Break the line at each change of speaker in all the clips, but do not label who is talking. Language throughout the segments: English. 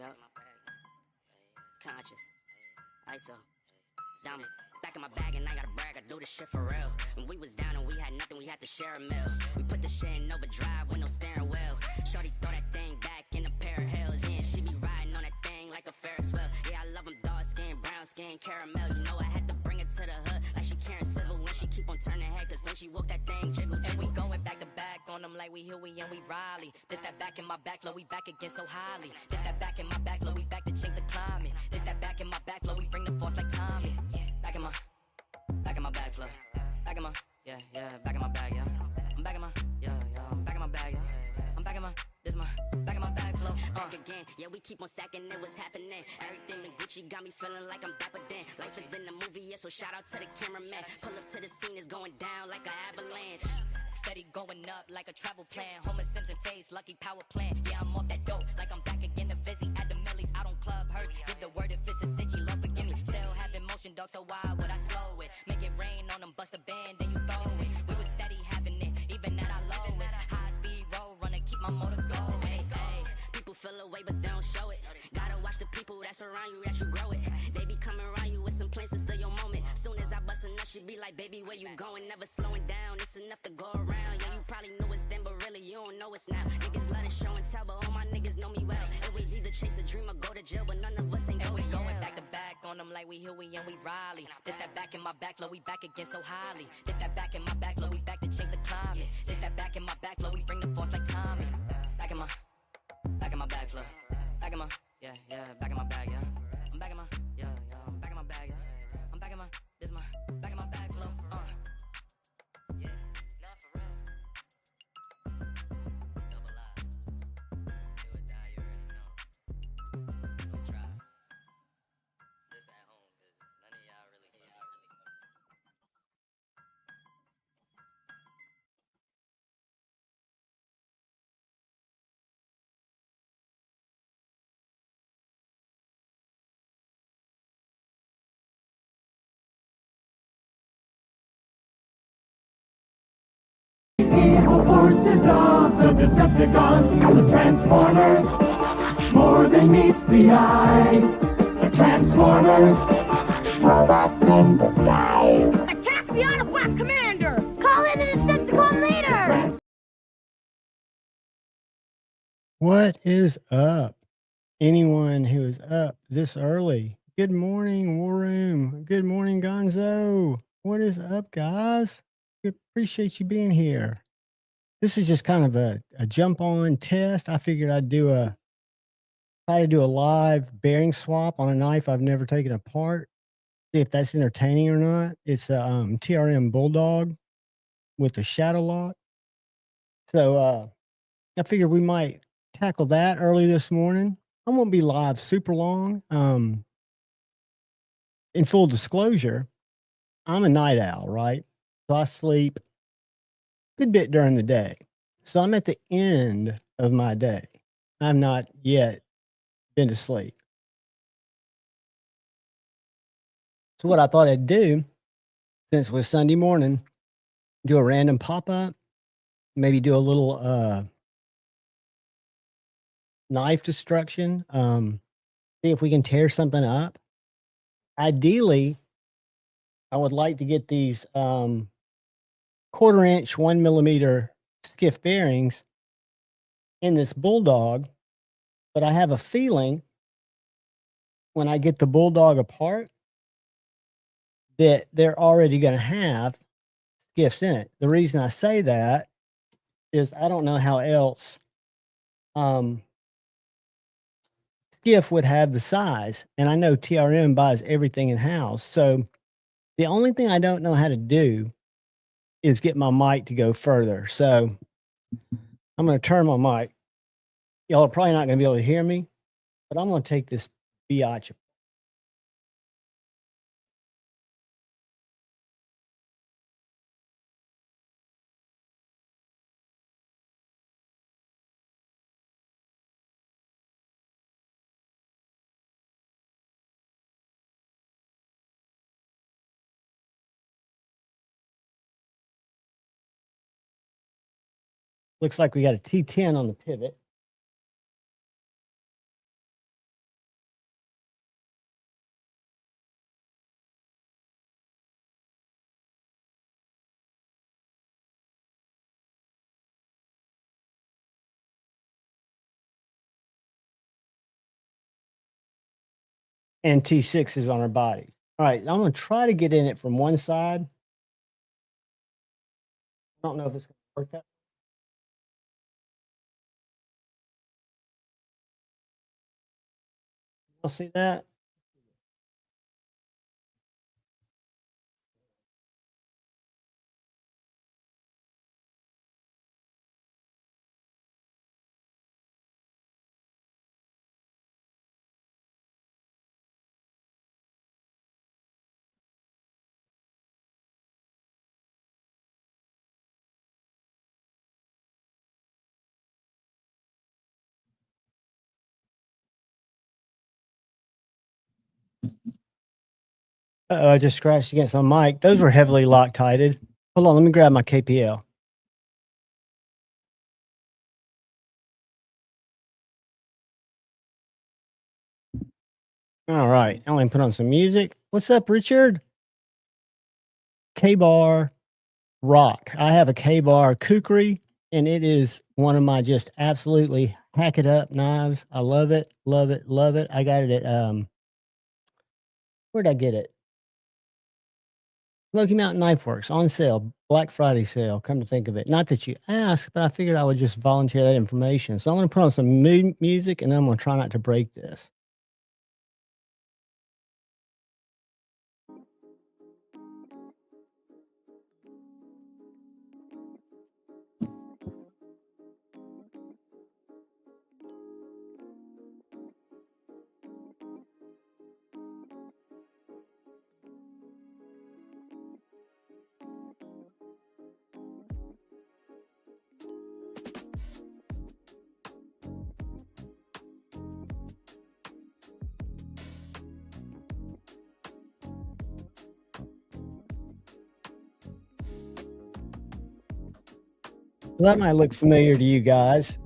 Yup. Conscious. ISO. Diamond. Back in my bag and I gotta brag, I do this shit for real. When we was down and we had nothing, we had to share a meal. We put the shit in overdrive with no steering wheel. Shorty throw that thing back in a pair of heels. Yeah, she be riding on that thing like a Ferris wheel. Yeah, I love them dark skin, brown skin, caramel. You know I had to bring it to the hood like she Karen Civil when she keep on turning head. Cause when she walk that thing jiggle. And we going back to back on them like we Huey and we Riley. This that back in my back, low, we back again so highly. This that back in my back, low, we back to change the climate. This that back in my back, low, we bring the force like Tommy. Back in my bag flow. Back in my, yeah, back in my bag, yeah. I'm back in my, I'm back in my bag, yeah. I'm back in my, this my, back in my bag flow. Back again, yeah, we keep on stacking it, what's happening? Everything in Gucci got me feeling like I'm dapper then. Life has been a movie, yeah, so shout out to the cameraman. Pull up to the scene, it's going down like an avalanche. Steady going up like a travel plan. Homer Simpson face, lucky power plant. Yeah, I'm off that dope, like I'm back again to Vizzy. At the Millies, out on Club Hearst. Give the word if it's a cinch, Lord forgive me. Still having motion, dog, so why would I slow it? Make it rain on them, bust a band, then you throw it. We was steady having it, even at our lowest. High speed road runner, keep my motor going. Hey, people feel away, but they don't show it. Gotta watch the people that's around you, that you grow it. They be coming around you with some plans to steal your moment. Soon as I bust a nut, she be like, baby, where you going? Never slowing down, it's enough to go around. Yeah, you probably knew it's then, but really you don't know it's now. Niggas let it show and tell, but all my niggas know me well. It was either chase a dream or go to jail, but none of us ain't going. Going back to back on them like we Huey and we Riley. This that back in my back, low, we back again so highly. This that back in my back, low, we back to change the climate. This that back in my back, low, we bring the force like Tommy. Back in my bag flow. Back in my, back in my bag, yeah. I'm back in my, I'm back in my bag, yeah. I'm back in my, this my, back in my bag flow, Yeah, not for real. Double live. Do or die, you already know. Don't try. This at home, cause none of y'all really.
Evil forces of the Decepticons, the Transformers, more than meets the eye. The Transformers, robots in disguise.
Attack the Autobot Commander! Call in the Decepticon leader!
What is up? Anyone who is up this early, good morning, War Room. Good morning, Gonzo. What is up, guys? We appreciate you being here. This is just kind of a jump on test. I figured I'd try to do a live bearing swap on a knife I've never taken apart. See if that's entertaining or not. It's a TRM Bulldog with a shadow lock. So I figured we might tackle that early this morning. I won't be live super long. In full disclosure, I'm a night owl, right? So I sleep a good bit during the day. So I'm at the end of my day. I've not yet been to sleep. So what I thought I'd do, since it was Sunday morning, do a random pop-up, maybe do a little knife destruction, see if we can tear something up. Ideally, I would like to get these 1/4-inch 1mm skiff bearings in this Bulldog, but I have a feeling when I get the Bulldog apart that they're already going to have skiffs in it. The reason I say that is I don't know how else skiff would have the size, and I know TRM buys everything in house. So the only thing I don't know how to do is get my mic to go further. So I'm going to turn my mic. Y'all are probably not going to be able to hear me, but I'm going to take this biatch. Looks like we got a T10 on the pivot. and T6s on our bodies. All right, I'm going to try to get in it from one side. I don't know if it's going to work out. You'll see that? Uh-oh, I just scratched against my mic. Those were heavily Loctited. Hold on, let me grab my KPL. All right, I'm going to put on some music. What's up, Richard? K-Bar rock. I have a K-Bar kukri, and it is one of my just absolutely hack it up knives. I love it, love it, love it. I got it at where'd I get it? Smoky Mountain Knife Works on sale, Black Friday sale. Come to think of it, not that you asked, but I figured I would just volunteer that information. So I'm going to put on some music, and I'm going to try not to break this. Well, that might look familiar to you guys.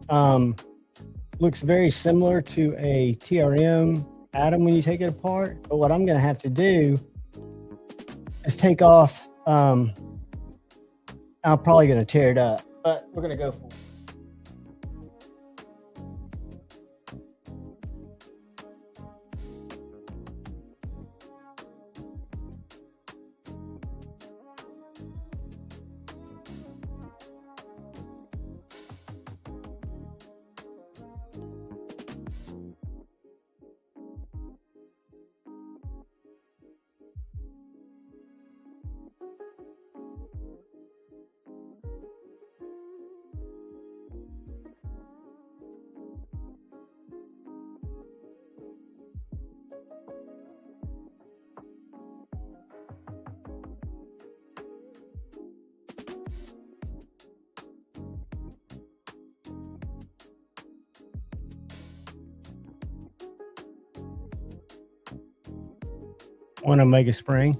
Looks very similar to a TRM atom when you take it apart. But what I'm going to have to do is take off. I'm probably going to tear it up, but we're going to go for it. Want to make a spring?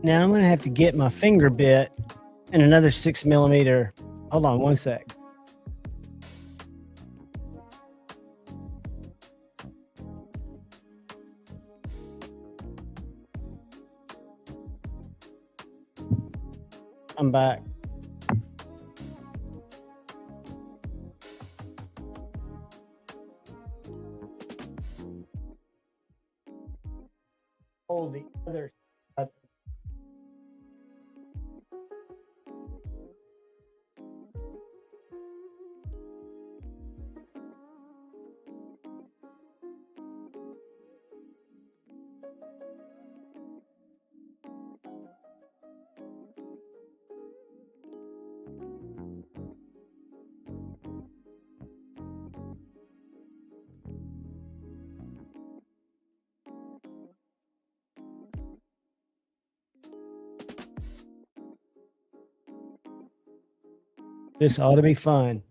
Now I'm going to have to get my finger bit and another 6mm. Hold on one sec. I'm back. Hold the other. This ought to be fun.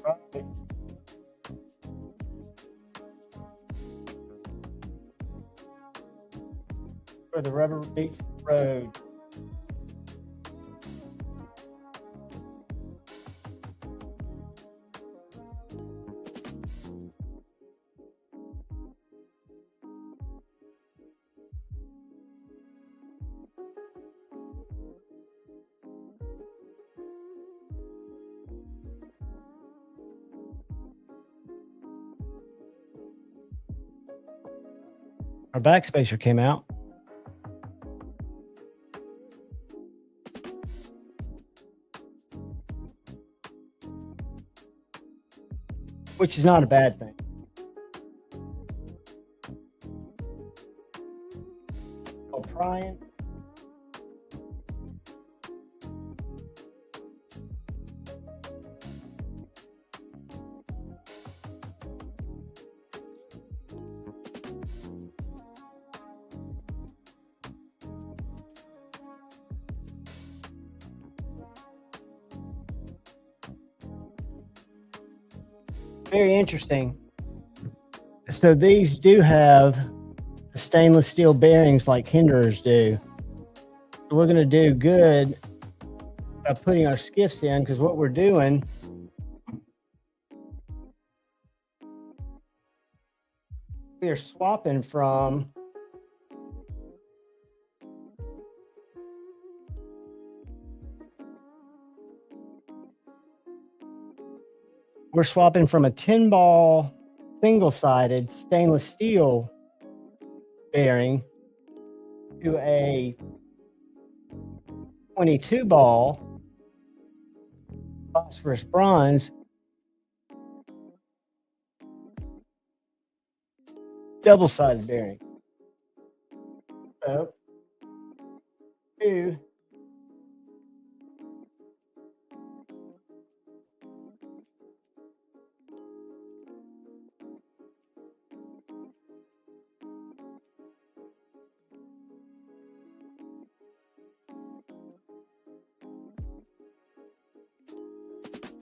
Right. Where the rubber meets the road. Our backspacer came out. Which is not a bad thing. Oh, prying. Very interesting. So these do have the stainless steel bearings like hinderers do. So we're going to do good by putting our skiffs in, because what we're doing we are swapping from a 10 ball single-sided stainless steel bearing to a 22 ball phosphorus bronze double-sided bearing. So, two.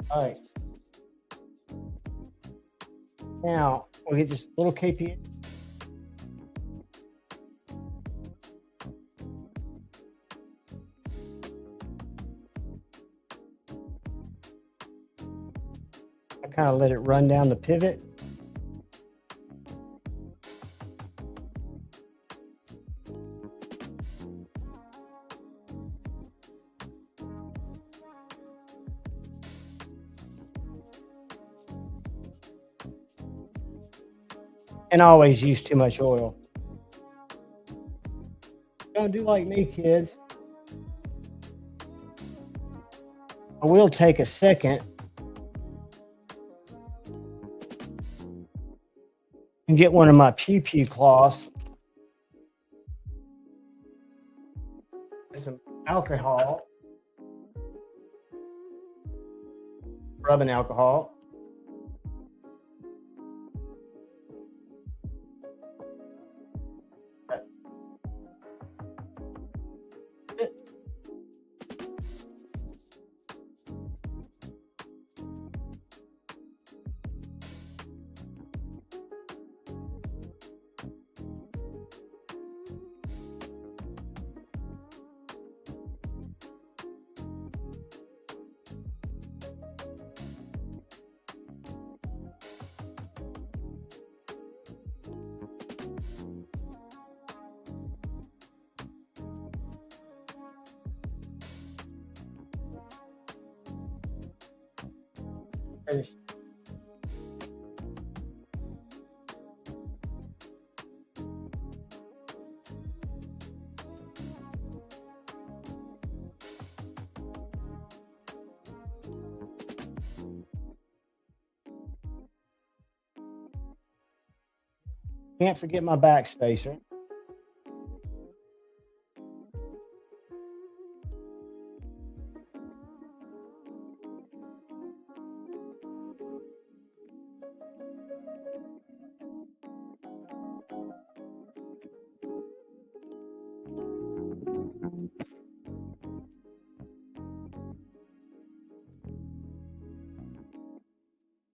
All right. Now we'll get just a little KP. I kind of let it run down the pivot. And always use too much oil. Don't do like me, kids. I will take a second and get one of my pew cloths. Get some alcohol, rubbing alcohol. Finish. Can't forget my backspacer.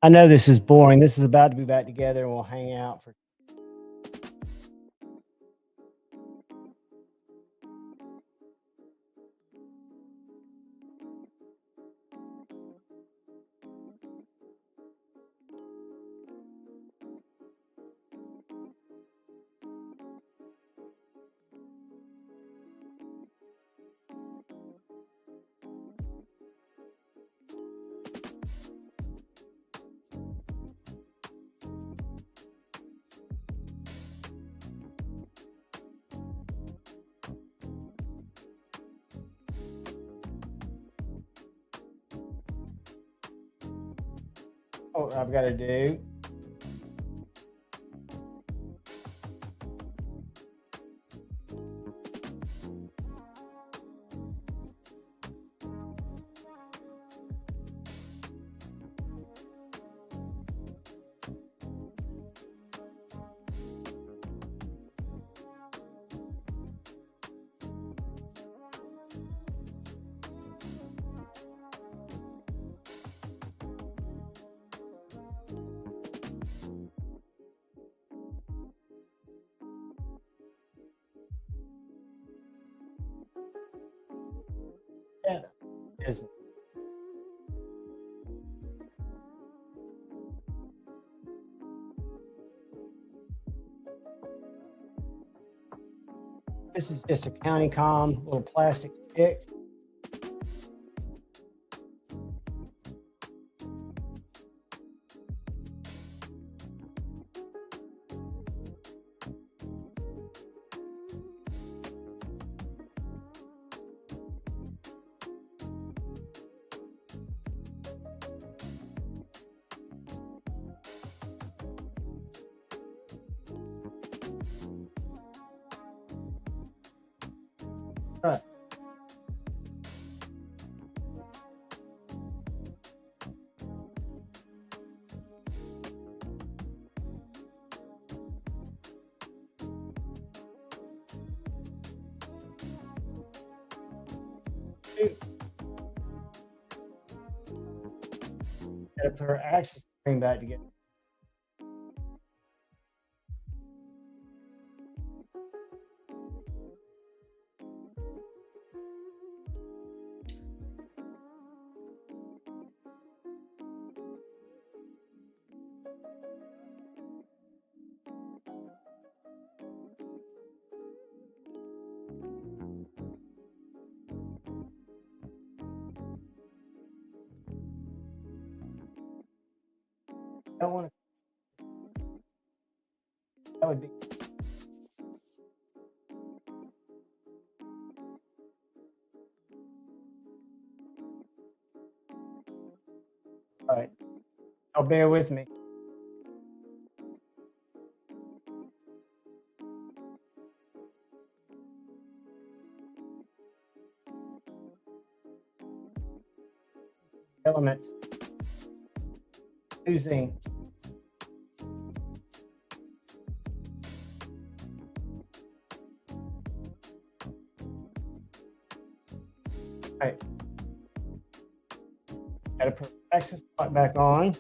I know this is boring. This is about to be back together, and we'll hang out for. What I've got to do. Yeah, isn't. This is just a county com, little plastic stick. Right. Got to put our axis string back together. I don't want to. That would be. All right. I'll bear with me. Elements. Using. All right. Got to put axis plug back on.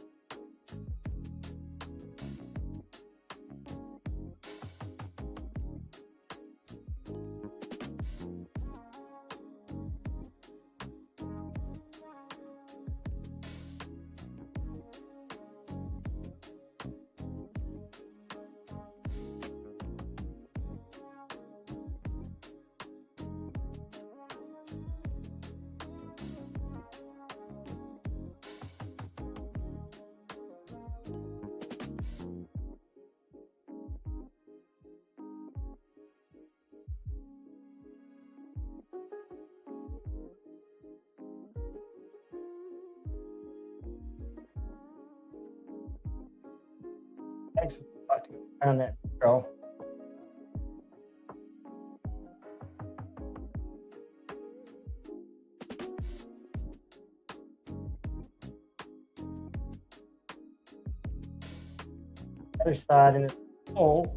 Axis plug around that girl. Other side in the hole.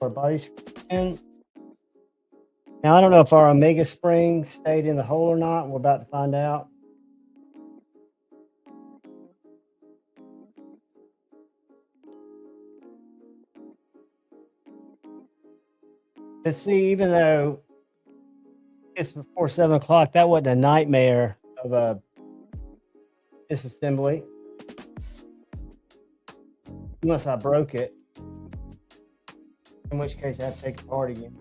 our body in. Now, I don't know if our Omega spring stayed in the hole or not. We're about to find out. But see, even though it's before 7 o'clock, that wasn't a nightmare of a disassembly. Unless I broke it. In which case I have to take it apart again.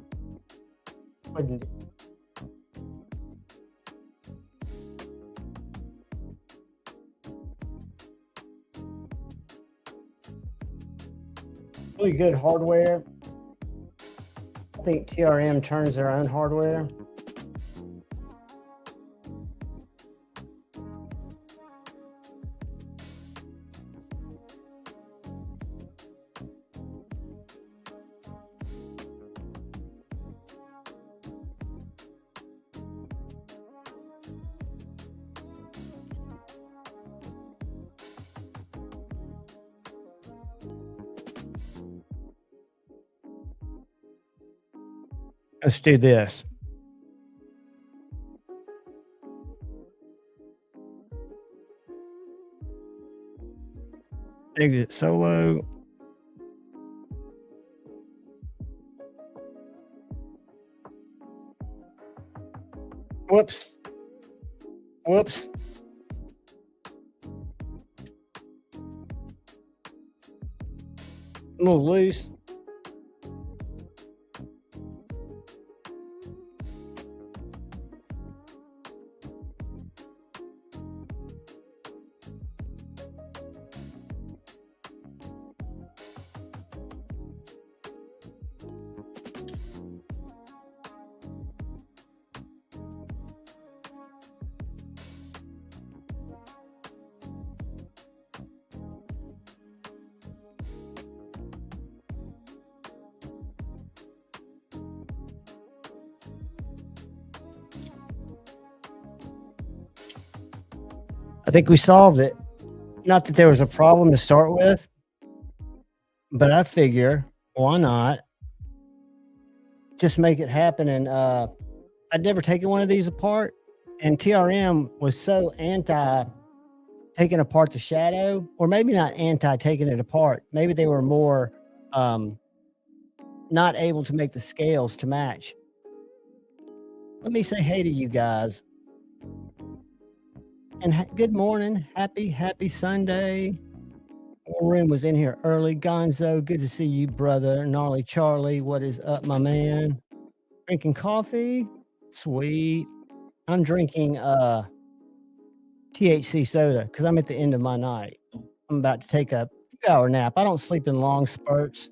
Wouldn't. Really good hardware. I think TRM turns their own hardware. Let's do this. Exit solo. Whoops. Whoops. A little loose. I think we solved it. Not that there was a problem to start with, but I figure why not just make it happen. And I'd never taken one of these apart, and TRM was so anti taking apart the shadow, or maybe not anti taking it apart. Maybe they were more not able to make the scales to match. Let me say hey to you guys. And good morning. Happy Sunday. Warren was in here early. Gonzo, good to see you, brother. Gnarly Charlie, what is up, my man? Drinking coffee? Sweet. I'm drinking THC soda because I'm at the end of my night. I'm about to take a few hour nap. I don't sleep in long spurts.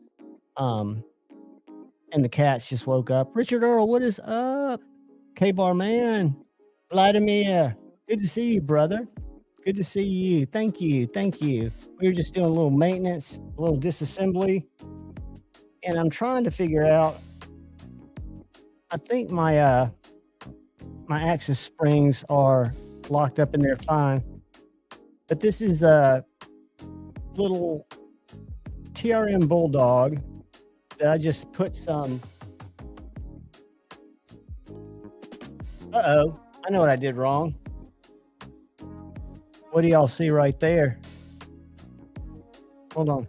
And the cats just woke up. Richard Earl, what is up? K-Bar Man. Vladimir. Good to see you, brother. Good to see you. Thank you. Thank you. We were just doing a little maintenance, a little disassembly. And I'm trying to figure out, I think my axis springs are locked up in there fine. But this is a little TRM Bulldog that I just put some. Uh-oh. I know what I did wrong. What do y'all see right there? Hold on.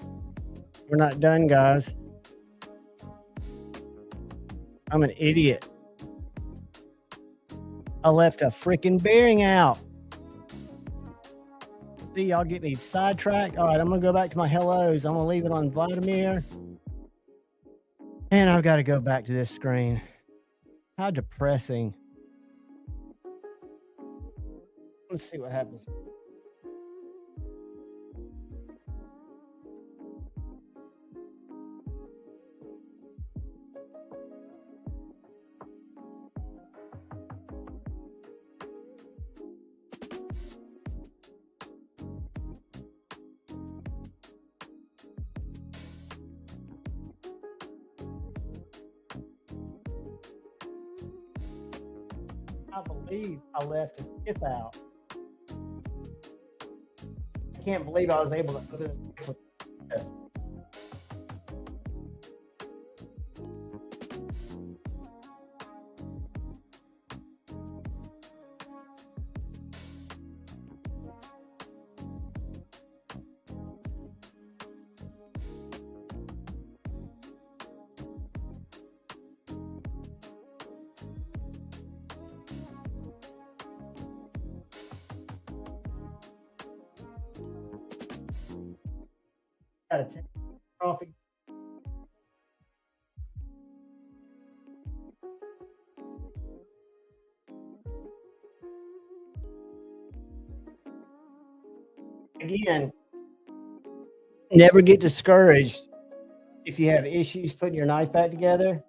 We're not done, guys. I'm an idiot. I left a freaking bearing out. See, y'all get me sidetracked. All right, I'm going to go back to my hellos. I'm going to leave it on Vladimir. And I've got to go back to this screen. How depressing. Let's see what happens. I believe I left a tip out. I can't believe I was able to put it. Gotta take coffee. Again, never get discouraged if you have issues putting your knife back together.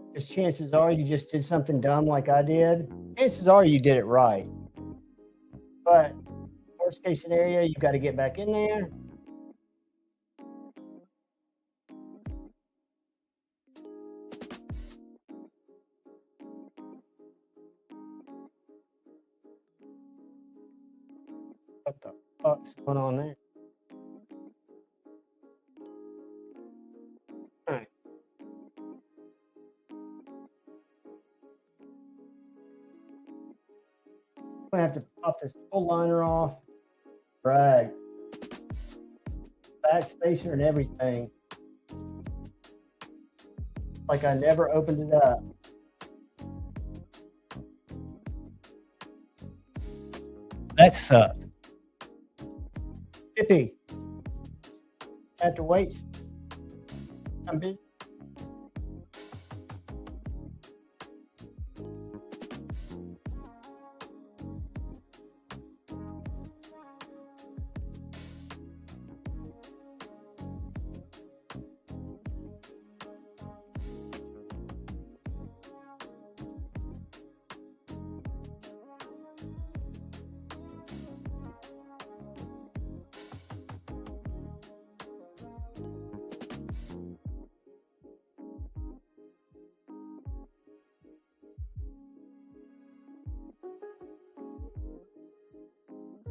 Because chances are you just did something dumb like I did. Chances are you did it right. But worst case scenario, you got to get back in there. What the fuck's going on there? All right. I'm gonna have to pop this whole liner off. Drag. Backspacer and everything. Like I never opened it up. That sucks. Tippy. Have to wait. I'm busy.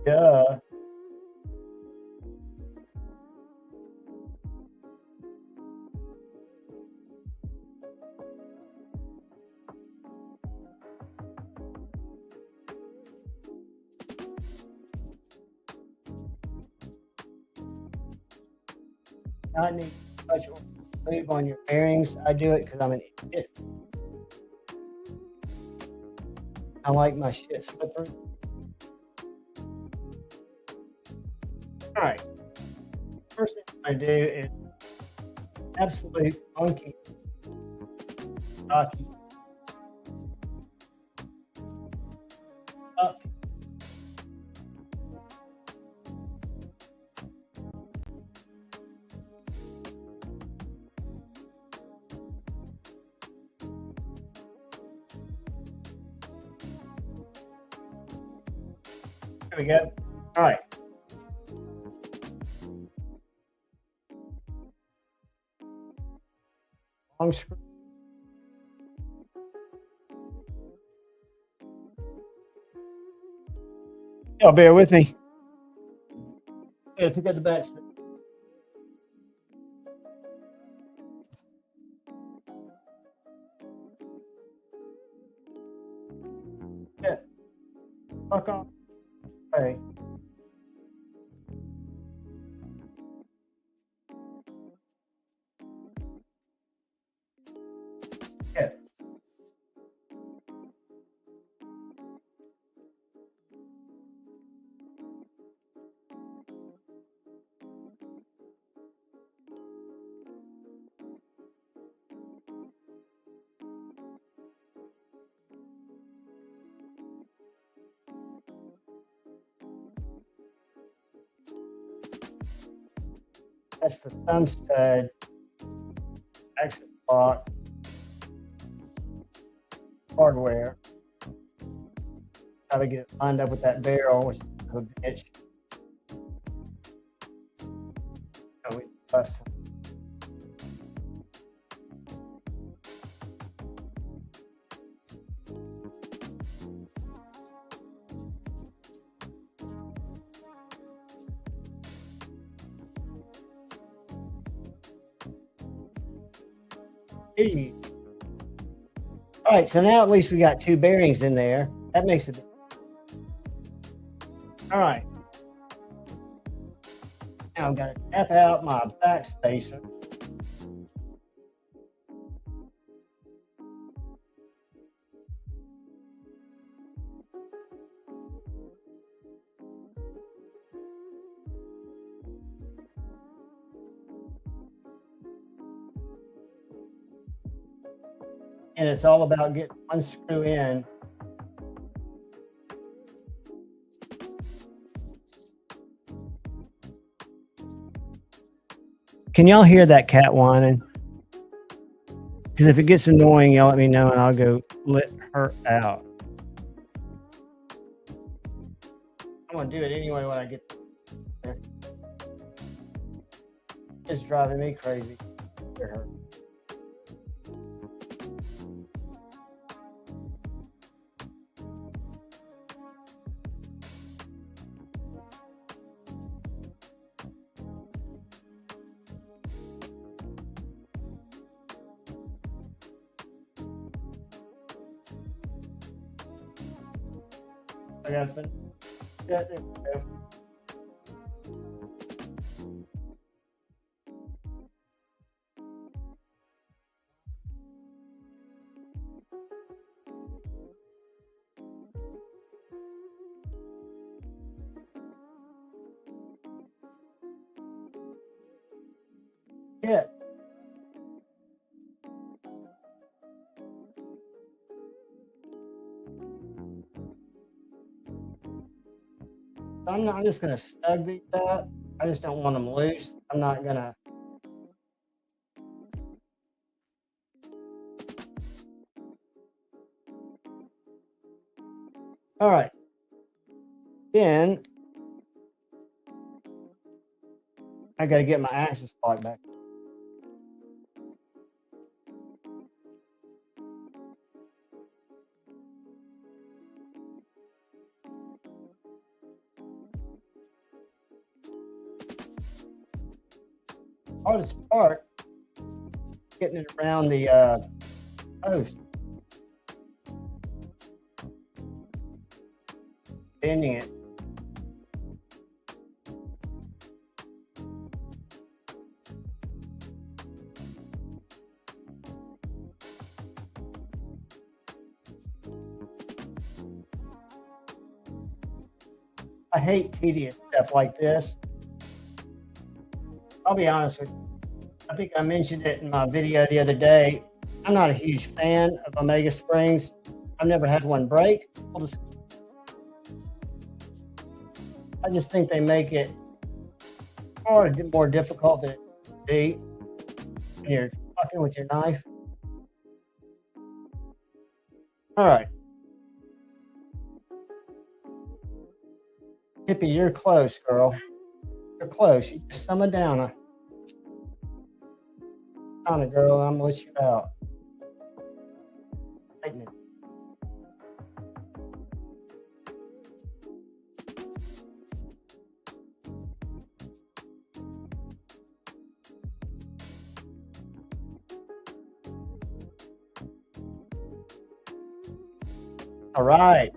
Duh. I need to touch or move on your bearings. I do it because I'm an idiot. I like my shit slippery. All right. First thing I do is absolute monkey. Hockey. Up. There we go. All right. Long screw. Y'all bear with me. Gotta pick up the back. Yeah. Fuck off. Hey. Yeah. That's the thumb stud, access block, hardware. How to get it lined up with that barrel, which is a bitch. Oh, we bust him. All right, so now at least we got two bearings in there. That makes it. All right. Now I'm going to tap out my back spacer. and it's all about getting one screw in. Can y'all hear that cat whining? Because if it gets annoying, y'all let me know and I'll go let her out. I'm going to do it anyway when I get there. It's driving me crazy. Hear her. I got to finish. Yeah, there we go. Yeah. I'm just going to snug these out. I just don't want them loose. I'm not going to. All right. Then I got to get my axis lock back. Hardest part, getting it around the post. Bending it. I hate tedious stuff like this. I'll be honest with you. I think I mentioned it in my video the other day. I'm not a huge fan of Omega springs. I've never had one break. I just think they make it far more difficult than it should be when you're fucking with your knife. All right. Hippie, you're close, girl. You're close. You just sum it down. On it, girl. I'm gonna let you out. Tighten it. All right.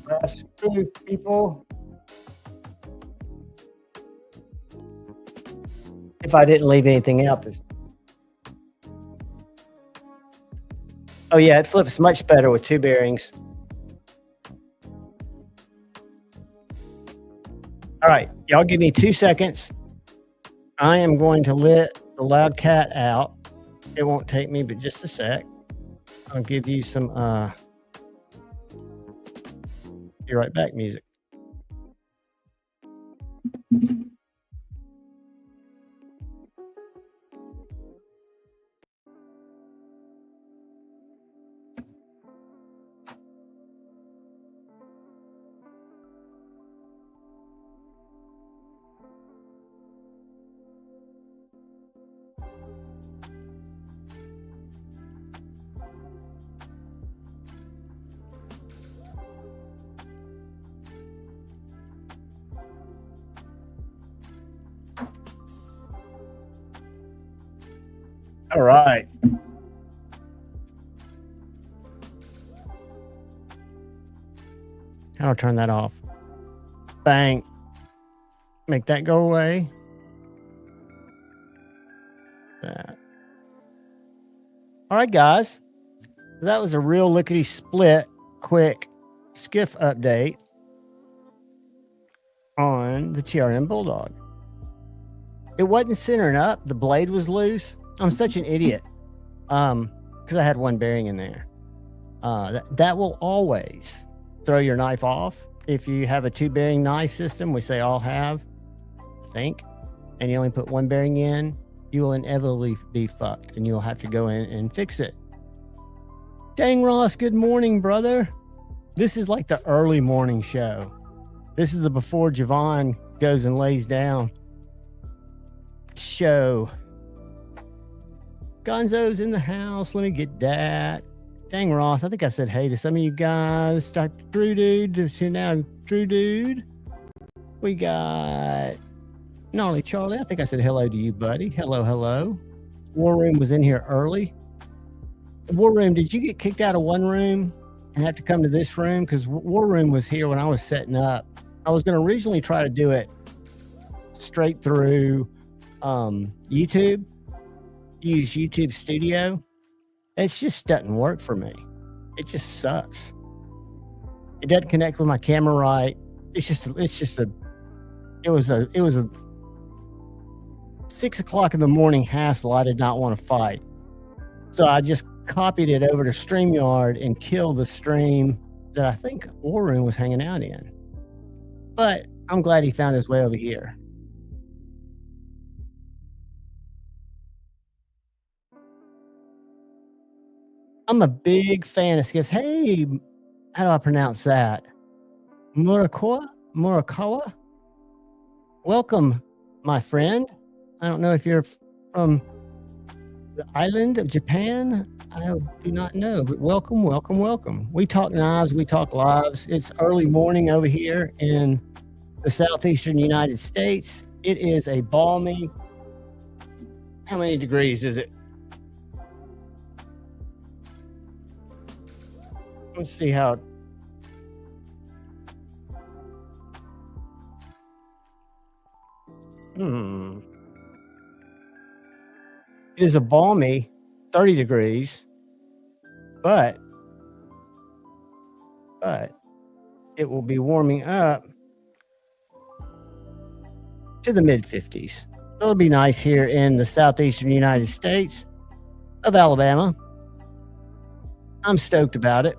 Last screw, people. If I didn't leave anything out this. Oh yeah, it flips much better with two bearings. All right, y'all give me 2 seconds. I am going to let the loud cat out. It won't take me but just a sec. I'll give you some be right back music. All right. I'll turn that off. Bang. Make that go away. That. All right, guys. That was a real lickety split, quick skiff update on the TRM Bulldog. It wasn't centering up. The blade was loose. I'm such an idiot. Because I had one bearing in there. That will always throw your knife off. If you have a 2-bearing knife system, we say all have, I think, and you only put 1 bearing in, you will inevitably be fucked, and you'll have to go in and fix it. Dang, Ross, good morning, brother. This is like the early morning show. This is the before Javon goes and lays down show. Gonzo's in the house. Let me get that. Dang, Ross, I think I said hey to some of you guys. Dr. Drew Dude, this here now, Drew Dude. We got not only Charlie, I think I said hello to you, buddy. Hello, hello. War Room was in here early. War Room, did you get kicked out of one room and have to come to this room? Because War Room was here when I was setting up. I was going to originally try to do it straight through YouTube. Use YouTube Studio. It just doesn't work for me. It just sucks. It doesn't connect with my camera right. It was a 6 o'clock in the morning hassle I did not want to fight. So I just copied it over to StreamYard and killed the stream that I think War Room was hanging out in. But I'm glad he found his way over here. I'm a big fan of Skips. Hey, how do I pronounce that? Murakawa? Welcome, my friend. I don't know if you're from the island of Japan. I do not know, but welcome, welcome, welcome. We talk knives, we talk lives. It's early morning over here in the southeastern United States. It is a balmy, how many degrees is it? Let's see how. It is a balmy 30 degrees, but it will be warming up to the mid 50s. It'll be nice here in the southeastern United States of Alabama. I'm stoked about it.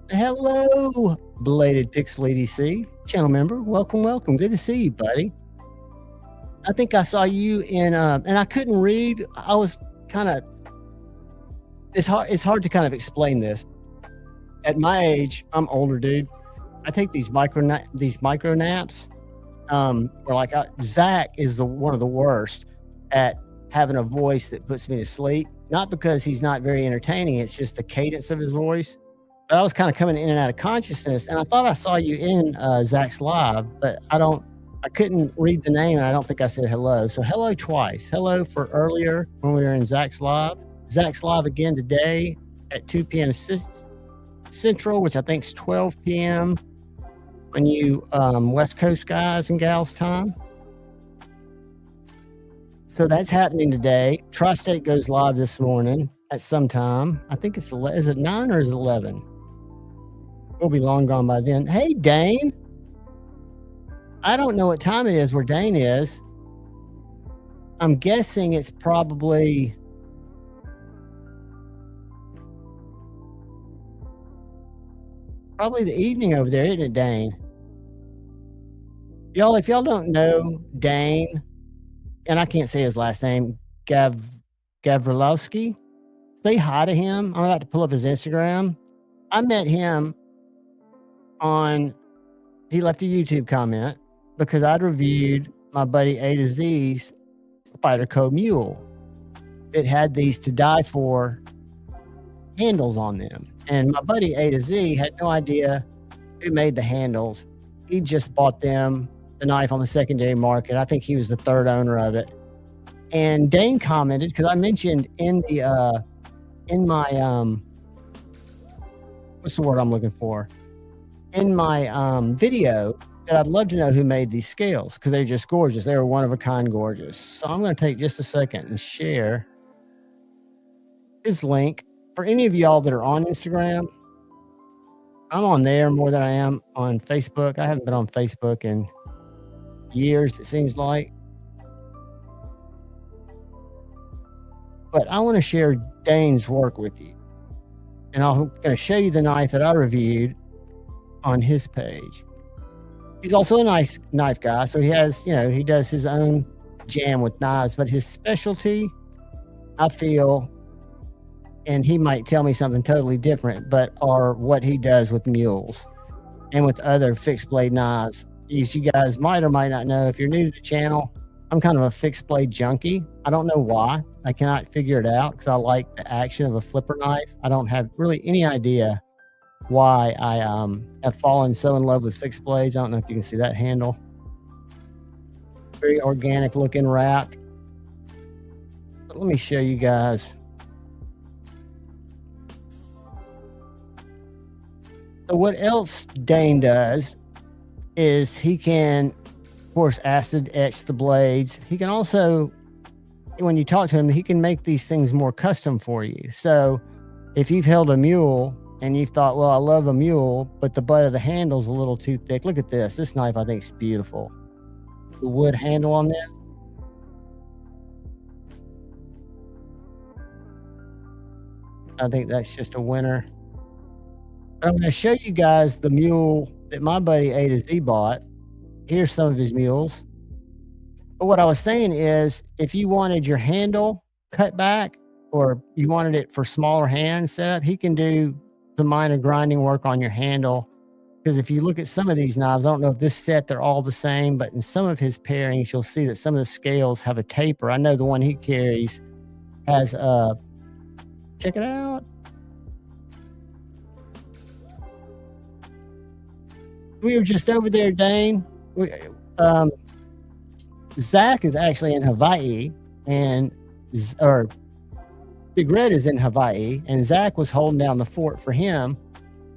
Hello, belated Pixel EDC channel member. Welcome, welcome. Good to see you, buddy. I think I saw you in, and I couldn't read. I was kind of, it's hard to kind of explain this. At my age, I'm older, dude. I take these micro naps. Zach is one of the worst at having a voice that puts me to sleep. Not because he's not very entertaining. It's just the cadence of his voice. But I was kind of coming in and out of consciousness, and I thought I saw you in Zach's live, but I couldn't read the name, and I don't think I said hello. So hello twice. Hello for earlier when we were in Zach's live. Zach's live again today at 2 p.m. Central, which I think is 12 p.m. on you West Coast guys and gals time. So that's happening today. Tri-State goes live this morning at some time. I think is it 9 or is it 11? We'll be long gone by then. Hey, Dane. I don't know what time it is where Dane is. I'm guessing it's probably the evening over there, isn't it, Dane? Y'all, if y'all don't know Dane, and I can't say his last name, Gavrilovski, say hi to him. I'm about to pull up his Instagram. I met him he left a YouTube comment because I'd reviewed my buddy A to Z's Spyderco mule. It had these to die for handles on them. And my buddy A to Z had no idea who made the handles. He just bought the knife on the secondary market. I think he was the third owner of it. And Dane commented, because I mentioned in my what's the word I'm looking for? In my video, that I'd love to know who made these scales, because they're just gorgeous. They were one of a kind gorgeous. So I'm going to take just a second and share his link. For any of y'all that are on Instagram, I'm on there more than I am on Facebook. I haven't been on Facebook in years, it seems like. But I want to share Dane's work with you. And I'm going to show you the knife that I reviewed on his page. He's also a nice knife guy. So he has, he does his own jam with knives, but his specialty, I feel, and he might tell me something totally different, but are what he does with mules and with other fixed blade knives. As you guys might or might not know, if you're new to the channel, I'm kind of a fixed blade junkie. I don't know why. I cannot figure it out because I like the action of a flipper knife. I don't have really any idea why I have fallen so in love with fixed blades. I don't know if you can see that handle. Very organic looking wrap. But let me show you guys. So what else Dane does is he can, of course, acid etch the blades. He can also, when you talk to him, he can make these things more custom for you. So if you've held a mule and you've thought, well, I love a mule, but the butt of the handle's a little too thick. Look at this. This knife, I think, is beautiful. The wood handle on this. I think that's just a winner. But I'm going to show you guys the mule that my buddy A to Z bought. Here's some of his mules. But what I was saying is, if you wanted your handle cut back or you wanted it for smaller hand setup, he can do some minor grinding work on your handle. Because if you look at some of these knives, I don't know if this set, they're all the same, but in some of his pairings, you'll see that some of the scales have a taper. I know the one he carries has a, check it out. We were just over there, Dane. Zach is actually in Hawaii, or Big Red is in Hawaii, and Zach was holding down the fort for him,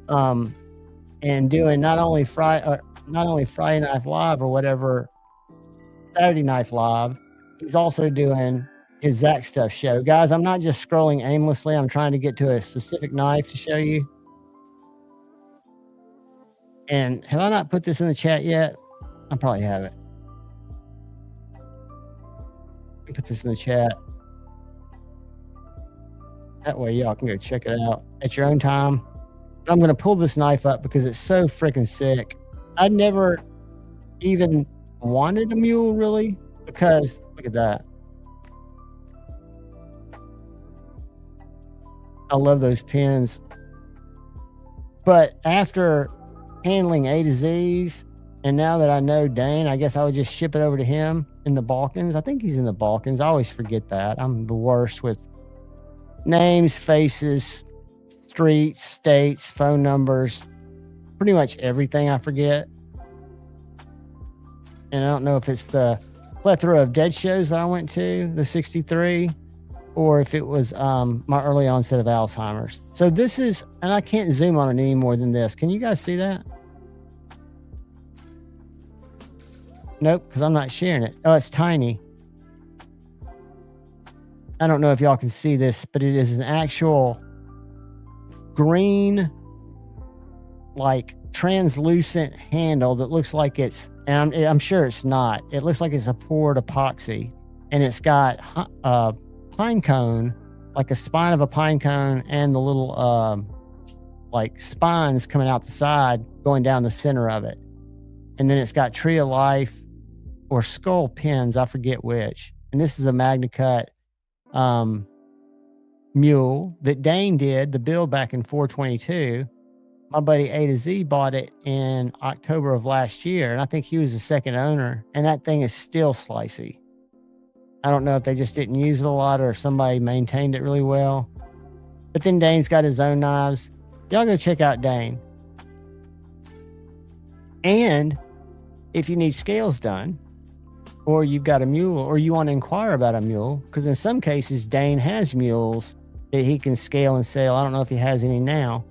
and doing not only Friday Night Live or whatever, Saturday Night Live. He's also doing his Zach Stuff show. Guys, I'm not just scrolling aimlessly. I'm trying to get to a specific knife to show you. And have I not put this in the chat yet? I probably haven't. Put this in the chat. That way y'all can go check it out at your own time. I'm going to pull this knife up because it's so freaking sick. I never even wanted a mule, really, because look at that. I love those pins. But after handling A to Z's, and now that I know Dane, I guess I would just ship it over to him in the Balkans. I think he's in the Balkans. I always forget that. I'm the worst with names, faces, streets, states, phone numbers, pretty much everything I forget. And I don't know if it's the plethora of dead shows that I went to, the 63, or if it was my early onset of Alzheimer's. So this is, and I can't zoom on it any more than this. Can you guys see that? Nope, because I'm not sharing it. Oh, it's tiny. I don't know if y'all can see this, but it is an actual green, like translucent handle that looks like it's, and I'm sure it's not. It looks like it's a poured epoxy, and it's got a pine cone, like a spine of a pine cone, and the little like spines coming out the side, going down the center of it. And then it's got Tree of Life or skull pins, I forget which. And this is a MagnaCut mule that Dane did the build back in 422. My buddy A to Z bought it in October of last year, and I think he was the second owner, and that thing is still slicey. I don't know if they just didn't use it a lot or if somebody maintained it really well. But then Dane's got his own knives. Y'all go check out Dane. And if you need scales done, or you've got a mule, or you want to inquire about a mule, because in some cases, Dane has mules that he can scale and sell. I don't know if he has any now.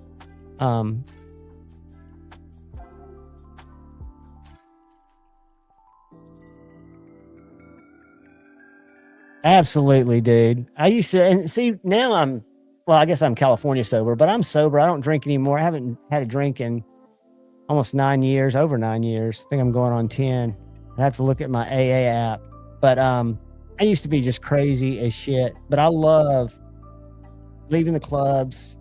Absolutely, dude. I used to, and see, now well, I guess I'm California sober, but I'm sober. I don't drink anymore. I haven't had a drink in almost 9 years, over 9 years. I think I'm going on 10. I have to look at my AA app. But I used to be just crazy as shit, but I love leaving the clubs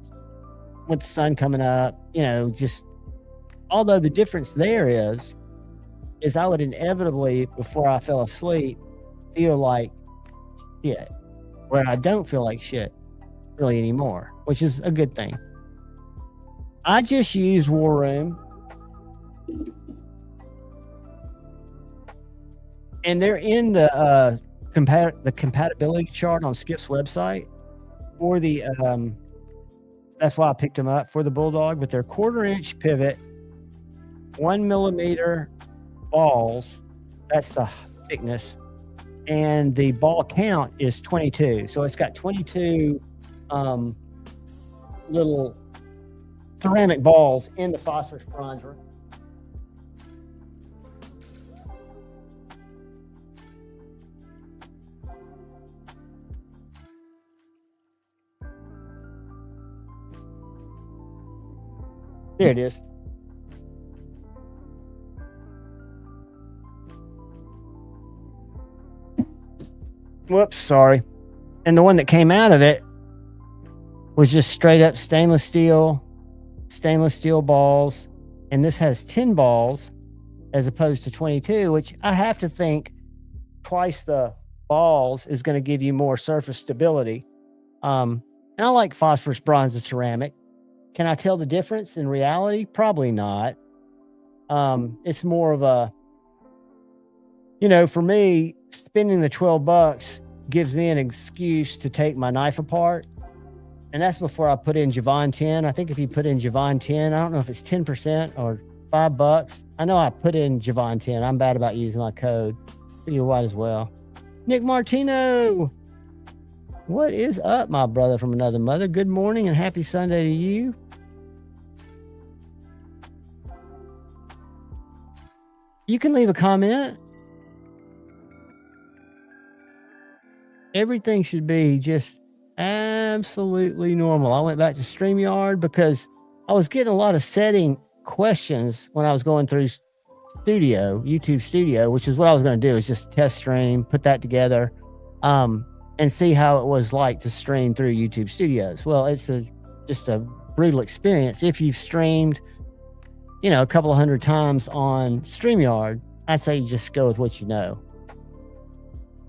with the sun coming up, you know, just, although the difference there is I would inevitably, before I fell asleep, feel like shit, where I don't feel like shit really anymore, which is a good thing. I just use War Room, and they're in the compatibility chart on Skip's website for the that's why I picked them up for the Bulldog. But they're 1/4-inch pivot, 1 millimeter balls. That's the thickness, and the ball count is 22. So it's got 22 little ceramic balls in the phosphorus bronzer. There it is. Whoops, sorry. And the one that came out of it was just straight up stainless steel balls. And this has 10 balls as opposed to 22, which I have to think twice the balls is going to give you more surface stability. And I like phosphorus bronze ceramic. Can I tell the difference in reality? Probably not. It's more of a, you know, for me, spending the $12 gives me an excuse to take my knife apart. And that's before I put in Javon 10. I think if you put in Javon 10, I don't know if it's 10% or $5. I know I put in Javon 10. I'm bad about using my code. You might as well. Nick Martino, what is up, my brother from another mother? Good morning and happy Sunday to you. You can leave a comment. Everything should be just absolutely normal. I went back to StreamYard because I was getting a lot of setting questions when I was going through YouTube Studio, which is what I was going to do, is just test stream, put that together, and see how it was like to stream through YouTube Studios. Well, it's just a brutal experience. If you've streamed, you know, a couple of hundred times on StreamYard, I'd say you just go with what you know.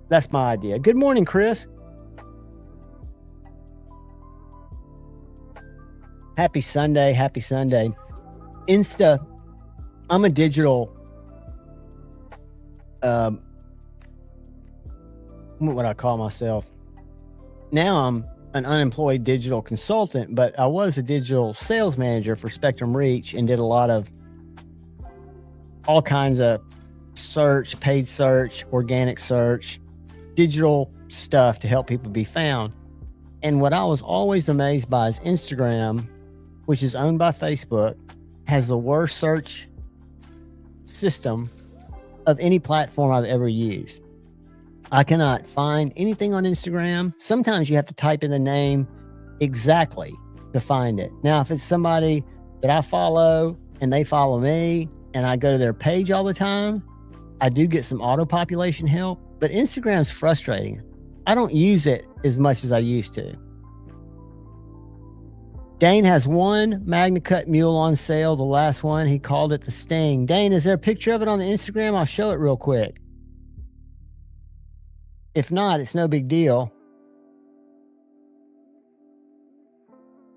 That's my idea. Good morning, Chris. Happy Sunday. Happy Sunday. I'm a digital, what would I call myself? Now I'm an unemployed digital consultant, but I was a digital sales manager for Spectrum Reach and did a lot of all kinds of search, paid search, organic search, digital stuff to help people be found. And what I was always amazed by is Instagram, which is owned by Facebook, has the worst search system of any platform I've ever used. I cannot find anything on Instagram. Sometimes you have to type in the name exactly to find it. Now, if it's somebody that I follow and they follow me and I go to their page all the time, I do get some auto population help, but Instagram's frustrating. I don't use it as much as I used to. Dane has one Magna Cut mule on sale, the last one. He called it the Sting. Dane, is there a picture of it on the Instagram? I'll show it real quick. If not, it's no big deal.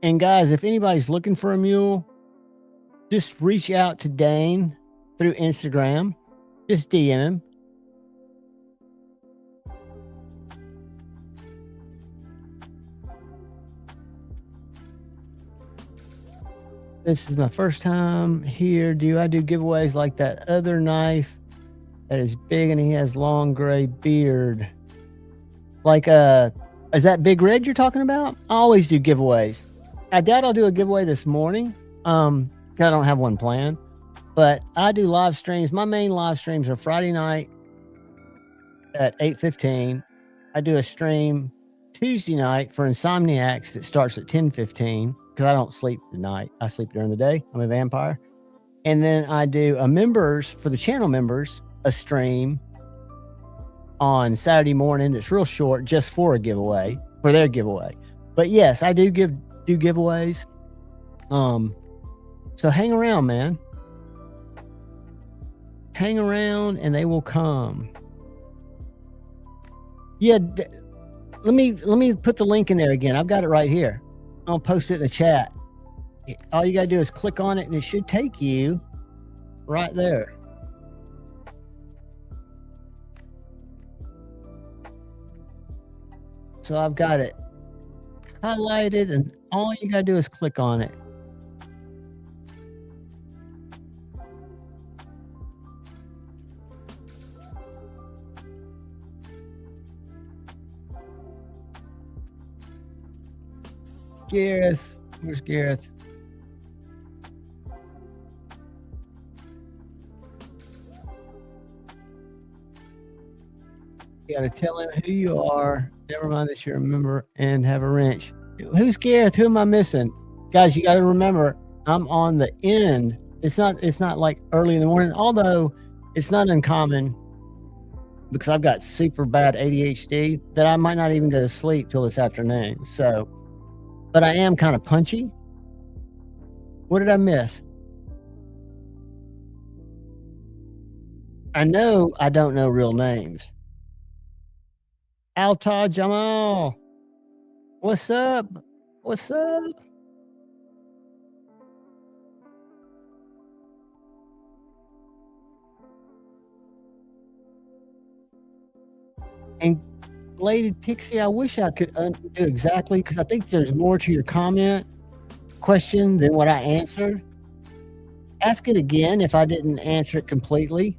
And guys, if anybody's looking for a mule, just reach out to Dane through Instagram. Just DM him. This is my first time here. Do I do giveaways like that other knife that is big and he has long gray beard? Like, is that Big Red you're talking about? I always do giveaways. I doubt I'll do a giveaway this morning. I don't have one planned, but I do live streams. My main live streams are Friday night at 8:15. I do a stream Tuesday night for Insomniacs that starts at 10:15 because I don't sleep at night. I sleep during the day. I'm a vampire. And then I do a members, for the channel members, a stream on Saturday morning that's real short just for a giveaway, for their giveaway. But yes, I do giveaways. So hang around, man. Hang around and they will come. Yeah, let me put the link in there again. I've got it right here. I'll post it in the chat. All you got to do is click on it and it should take you right there. So I've got it highlighted and all you got to do is click on it. Gareth, where's Gareth? You gotta tell him who you are. Never mind that you're a member and have a wrench. Who's Gareth? Who am I missing? Guys, you gotta remember, I'm on the end. It's not like early in the morning, although it's not uncommon because I've got super bad ADHD that I might not even go to sleep till this afternoon. So, but I am kind of punchy. What did I miss? I know I don't know real names. Alta Jamal. What's up? What's up? And Bladed Pixie, I wish I could do exactly, because I think there's more to your comment question than what I answered. Ask it again if I didn't answer it completely.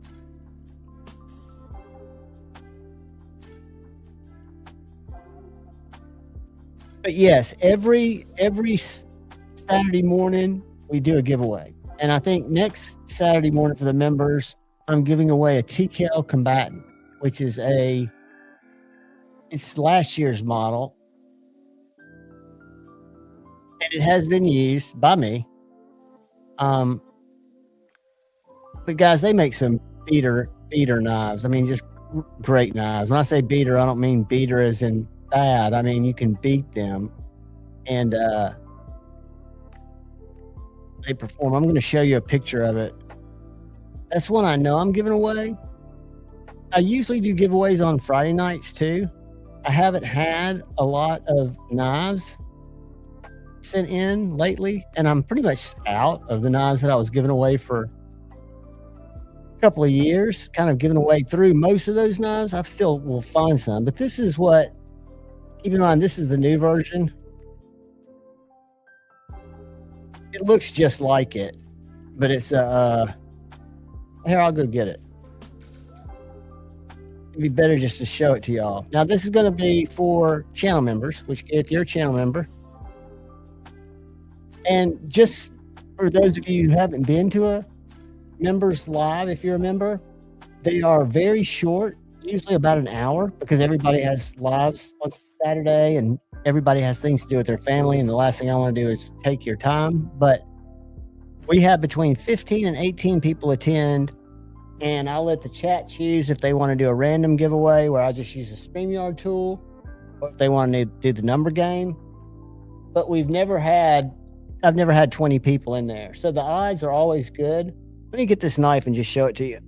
But yes, every Saturday morning we do a giveaway. And I think next Saturday morning for the members, I'm giving away a TKL Combatant, which is it's last year's model. And it has been used by me. But guys, they make some beater knives. I mean, just great knives. When I say beater, I don't mean beater as in bad. I mean, you can beat them. And they perform. I'm going to show you a picture of it. That's one I know I'm giving away. I usually do giveaways on Friday nights too. I haven't had a lot of knives sent in lately, and I'm pretty much out of the knives that I was giving away for a couple of years, kind of giving away through most of those knives. I still will find some, but this is what, keep in mind, this is the new version. It looks just like it, but it's here, I'll go get it. It'd be better just to show it to y'all. Now, this is going to be for channel members, which if you're a channel member. And just for those of you who haven't been to a members live, if you're a member, they are very short, usually about an hour, because everybody has lives on Saturday and everybody has things to do with their family. And the last thing I want to do is take your time. But we have between 15 and 18 people attend. And I'll let the chat choose if they want to do a random giveaway where I just use a StreamYard tool, or if they want to do the number game. But I've never had 20 people in there. So the odds are always good. Let me get this knife and just show it to you.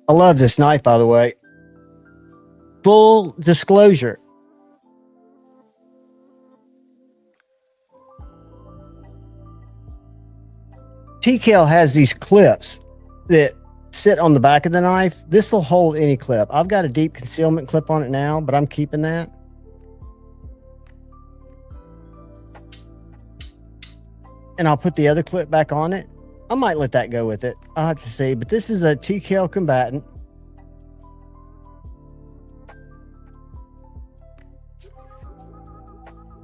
I love this knife, by the way. Full disclosure. TKL has these clips that sit on the back of the knife. This will hold any clip. I've got a deep concealment clip on it now, but I'm keeping that. And I'll put the other clip back on it. I might let that go with it. I'll have to see. But this is a TKL combatant.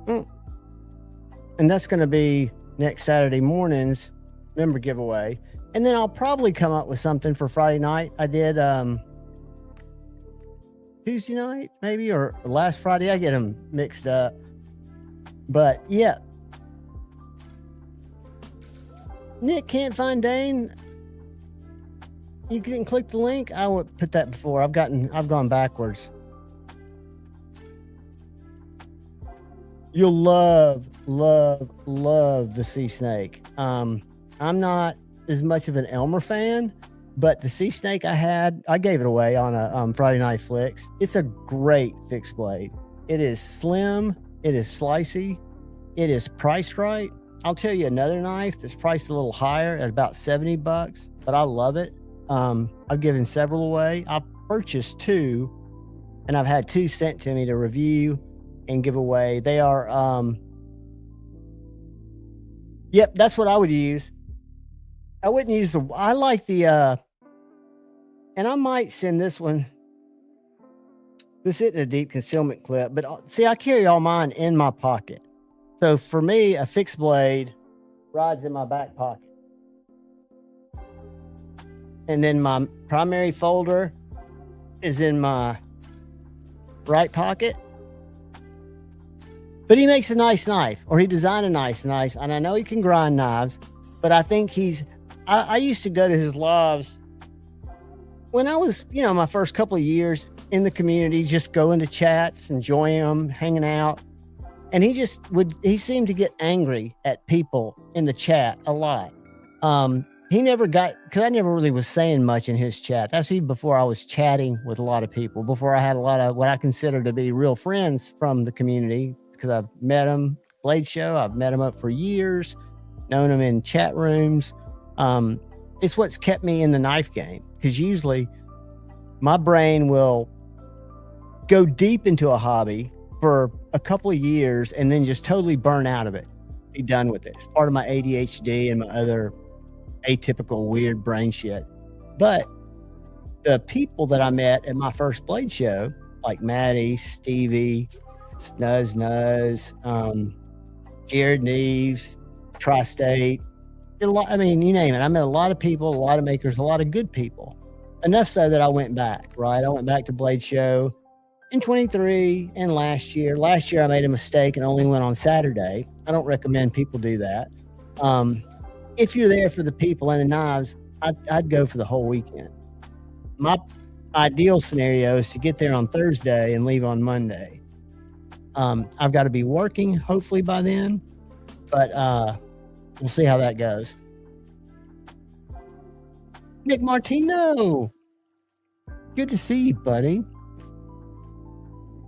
And that's going to be next Saturday morning's member giveaway. And then I'll probably come up with something for Friday night. I did Tuesday night, maybe, or last Friday. I get them mixed up. But yeah. Nick can't find Dane. You didn't click the link. I would put that before. I've gone backwards. You'll love the sea snake. I'm not as much of an Elmer fan, but the sea snake I gave it away on a Friday Night Flicks. It's a great fixed blade. It is slim. It is slicey. It is priced right. I'll tell you another knife that's priced a little higher at about $70, but I love it. I've given several away. I've purchased 2, and I've had 2 sent to me to review and give away. They are, yep, that's what I would use. I wouldn't use I like the, and I might send this one. This isn't a deep concealment clip, but see, I carry all mine in my pocket. So for me, a fixed blade rides in my back pocket. And then my primary folder is in my right pocket. But he makes a nice knife, or he designed a nice knife. And I know he can grind knives, but I think I used to go to his lives when I was, my first couple of years in the community, just going to chats, enjoying them, hanging out. And he seemed to get angry at people in the chat a lot. He never got, because I never really was saying much in his chat. That's even before I was chatting with a lot of people, before I had a lot of what I consider to be real friends from the community, because I've met him, Blade Show, I've met him up for years, known him in chat rooms. It's what's kept me in the knife game, because usually my brain will go deep into a hobby for a couple of years and then just totally burn out of it, be done with it. It's part of my ADHD and my other atypical weird brain shit. But the people that I met at my first Blade Show, like Maddie, Stevie, Snuzz, Jared Neves, Tri-State, I mean, you name it. I met a lot of people, a lot of makers, a lot of good people. Enough so that I went back, right? I went back to Blade Show in 23 and last year. Last year I made a mistake and only went on Saturday. I don't recommend people do that. If you're there for the people and the knives, I'd go for the whole weekend. My ideal scenario is to get there on Thursday and leave on Monday. I've got to be working hopefully by then, but we'll see how that goes. Nick Martino, good to see you, buddy.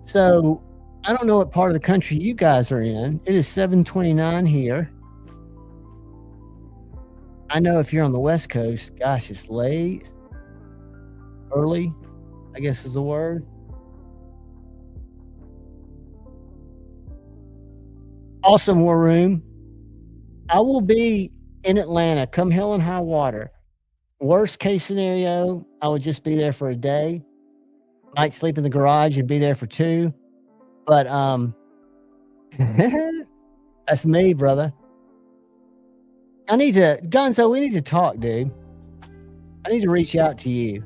So I don't know what part of the country you guys are in. It is 7:29 here. I know if you're on the West Coast, gosh, it's late, early, I guess is the word. Awesome, War Room. I will be in Atlanta, come hell and high water. Worst case scenario, I would just be there for a day. Might sleep in the garage and be there for 2. But that's me, brother. Gonzo, we need to talk, dude. I need to reach out to you.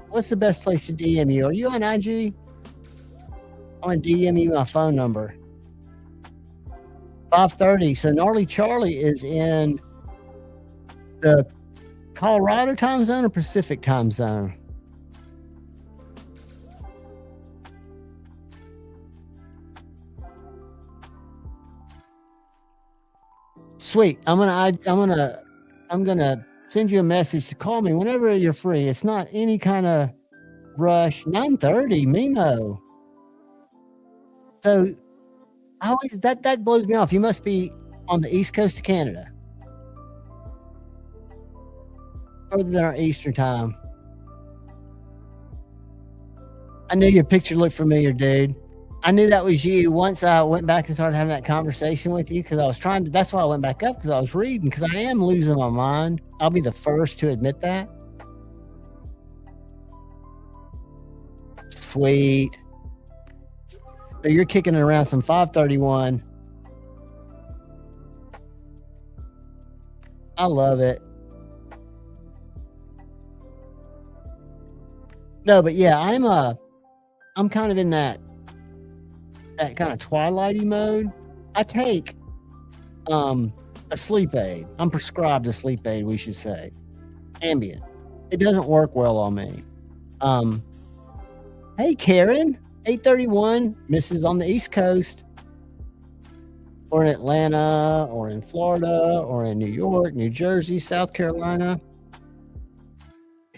What's the best place to DM you? Are you on IG? I'm gonna DM you my phone number. 5:30. So Gnarly Charlie is in the Colorado time zone or Pacific time zone? Sweet. I'm gonna send you a message to call me whenever you're free. It's not any kind of rush. 9:30, Mimo. So that blows me off. You must be on the East Coast of Canada. Further than our Eastern time. I knew your picture looked familiar, dude. I knew that was you once I went back and started having that conversation with you, because I was trying to, that's why I went back up, because I was reading, because I am losing my mind. I'll be the first to admit that. Sweet. So you're kicking it around some 531. I love it. No, but yeah, I'm kind of in that kind of twilighty mode. I take a sleep aid. I'm prescribed a sleep aid, we should say. Ambien. It doesn't work well on me. Hey Karen, 831, Mrs. on the East Coast, or in Atlanta, or in Florida, or in New York, New Jersey, South Carolina.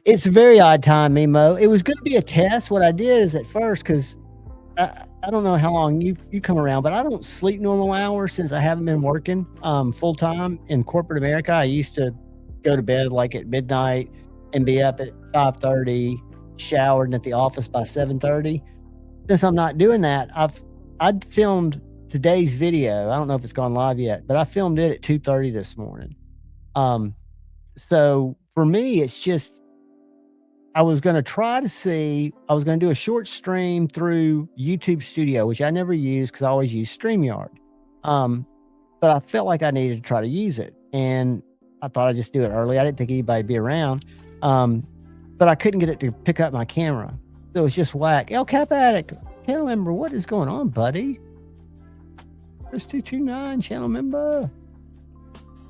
It's a very odd time, Mimo. It was going to be a test. What I did is at first, because I don't know how long you come around, but I don't sleep normal hours since I haven't been working full time in corporate America. I used to go to bed like at midnight and be up at 5:30, showered and at the office by 7:30. Since I'm not doing that, I'd filmed today's video. I don't know if it's gone live yet, but I filmed it at 2:30 this morning. So for me, it's just, I was going to do a short stream through YouTube Studio, which I never use because I always use StreamYard. But I felt like I needed to try to use it, and I thought I'd just do it early. I didn't think anybody'd be around. But I couldn't get it to pick up my camera. So it was just whack. El Cap Addict, channel member, what is going on, buddy? Chris 229, channel member.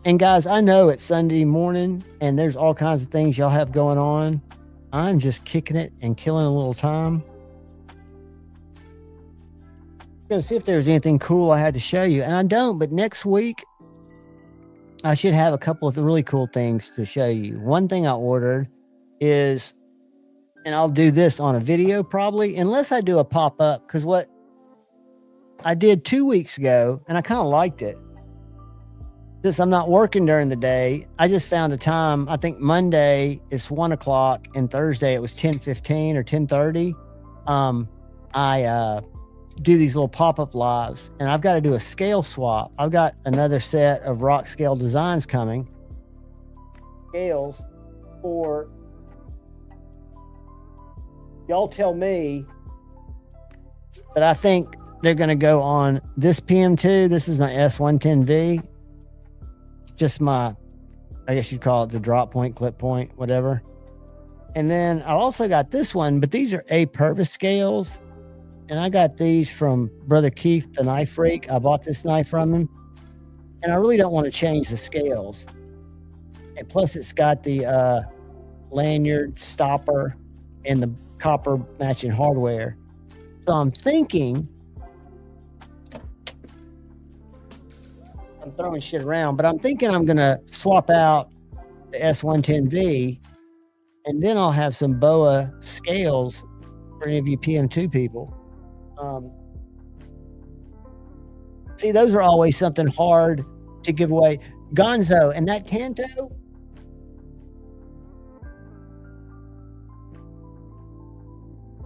And guys, I know it's Sunday morning and there's all kinds of things y'all have going on. I'm just kicking it and killing a little time. Gonna see if there's anything cool I had to show you. And I don't, but next week I should have a couple of really cool things to show you. One thing I ordered is, and I'll do this on a video probably, unless I do a pop-up, because what I did 2 weeks ago, and I kind of liked it. Since I'm not working during the day, I just found a time. I think Monday is 1 o'clock and Thursday it was 10:15 or 10:30. I do these little pop-up lives, and I've got to do a scale swap. I've got another set of rock scale designs coming. Scales for, y'all tell me, but I think they're going to go on this PM2. This is my S110V. Just my, I guess you'd call it the drop point, clip point, whatever. And then I also got this one, but these are A-purpose scales. And I got these from Brother Keith, the knife freak. I bought this knife from him. And I really don't want to change the scales. And plus it's got the lanyard stopper and the copper matching hardware. So I'm thinking, I'm throwing shit around, but I'm thinking I'm going to swap out the S110V, and then I'll have some BOA scales for any of you PM2 people. See, those are always something hard to give away. Gonzo, and that Tanto,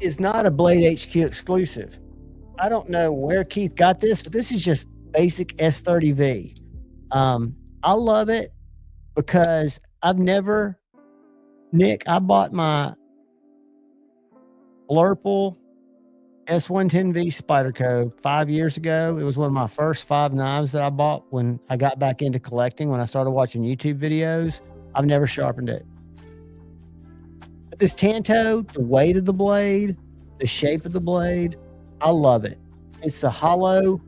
is not a Blade HQ exclusive. I don't know where Keith got this, but this is just basic S30V. I love it because Nick, I bought my Blurple S110V Spyderco 5 years ago. It was one of my first 5 knives that I bought when I got back into collecting, when I started watching YouTube videos. I've never sharpened it. But this Tanto, the weight of the blade, the shape of the blade, I love it. It's a hollow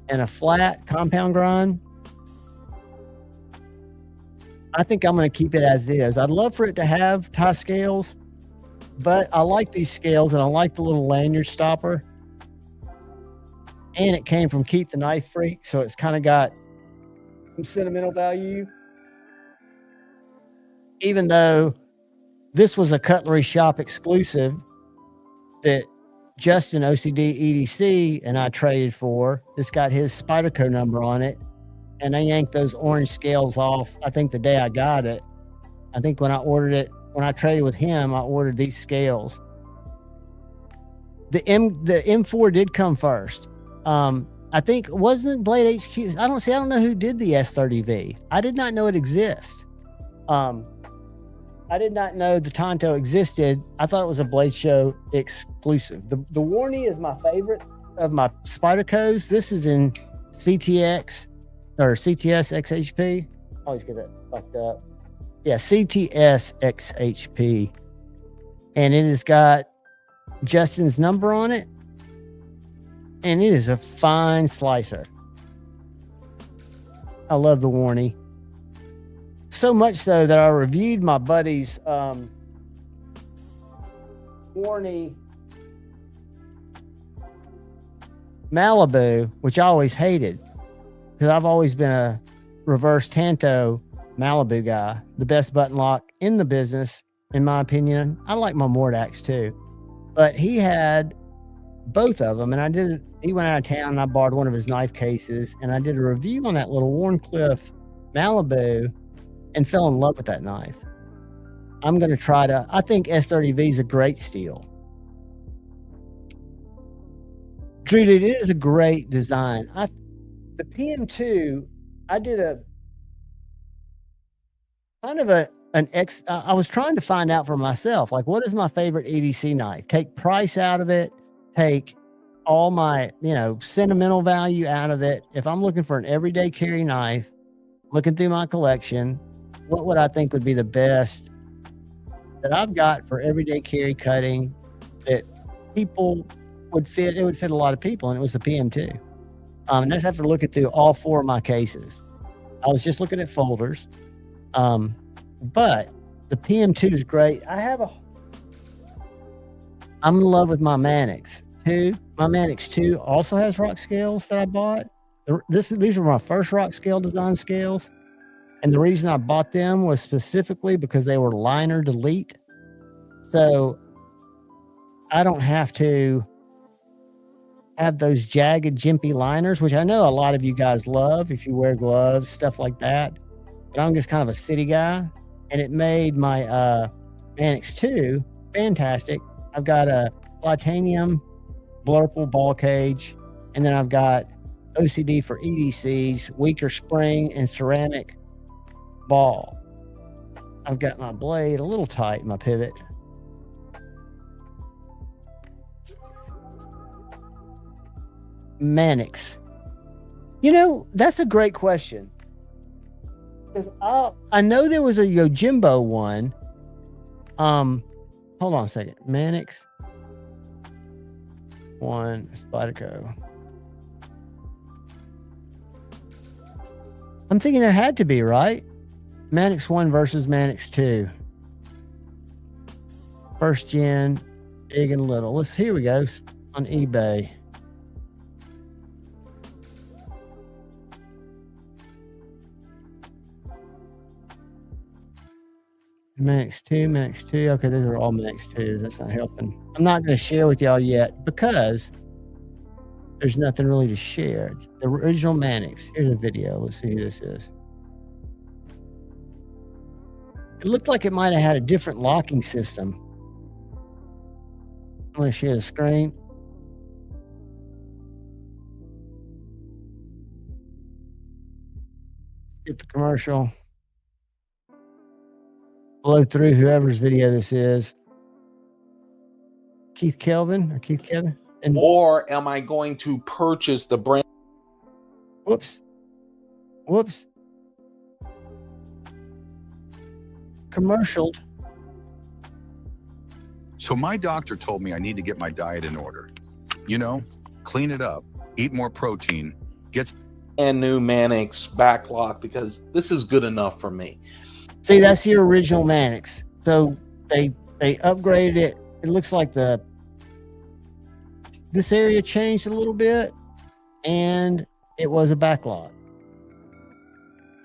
and a flat compound grind. I think I'm going to keep it as it is. I'd love for it to have tie scales, but I like these scales and I like the little lanyard stopper. And it came from Keith the Knife Freak, so it's kind of got some sentimental value. Even though this was a Cutlery Shop exclusive that Justin OCD EDC and I traded for. This got his Spyderco number on it, and I yanked those orange scales off, I think the day I got it. I think when I traded with him, I ordered these scales. The M4 did come first. I think wasn't Blade HQ. I don't know who did the S30V. I did not know it exists. I did not know the Tonto existed. I thought it was a Blade Show exclusive. The Warney is my favorite of my Spydercos. This is in CTX or CTS XHP. I always get that fucked up. Yeah, CTS XHP. And it has got Justin's number on it. And it is a fine slicer. I love the Warney. So much so that I reviewed my buddy's Warney Malibu, which I always hated because I've always been a reverse Tanto Malibu guy. The best button lock in the business, in my opinion. I like my Mordax too. But he had both of them, and he went out of town and I borrowed one of his knife cases, and I did a review on that little Warncliffe Malibu and fell in love with that knife. I'm going to I think S30V is a great steel. Drew, it is a great design. The PM2, I did a kind of I was trying to find out for myself, like, what is my favorite EDC knife? Take price out of it, take all my, sentimental value out of it. If I'm looking for an everyday carry knife, looking through my collection, what would I think would be the best that I've got for everyday carry cutting that people would fit? It would fit a lot of people, and it was the PM2. And that's after looking through all 4 of my cases. I was just looking at folders. But the PM2 is great. I'm in love with my Mannix 2. My Mannix 2 also has rock scales that I bought. These were my first rock scale design scales. And the reason I bought them was specifically because they were liner delete. So I don't have to have those jagged, jimpy liners, which I know a lot of you guys love if you wear gloves, stuff like that. But I'm just kind of a city guy. And it made my Mannix 2 fantastic. I've got a titanium blurple ball cage, and then I've got OCD for EDCs, weaker spring, and ceramic ball. I've got my blade a little tight, my pivot. Mannix. That's a great question. Because I know there was a Yojimbo one. Hold on a second. Mannix 1 Spyderco. I'm thinking there had to be, right? Mannix 1 versus Mannix 2. First gen, big and little. Here we go on eBay. Mannix 2. Okay, those are all Mannix 2s. That's not helping. I'm not going to share with y'all yet because there's nothing really to share. It's the original Mannix. Here's a video. Let's see who this is. It looked like it might have had a different locking system. I'm going to share the screen. Get the commercial. Blow through whoever's video this is. Keith Kevin.
Or am I going to purchase the brand?
Whoops. Commercialed.
So my doctor told me I need to get my diet in order. Clean it up, eat more protein, get
And new Mannix backlock, because this is good enough for me.
See, that's the original Mannix. So they upgraded it. It looks like this area changed a little bit, and it was a backlog.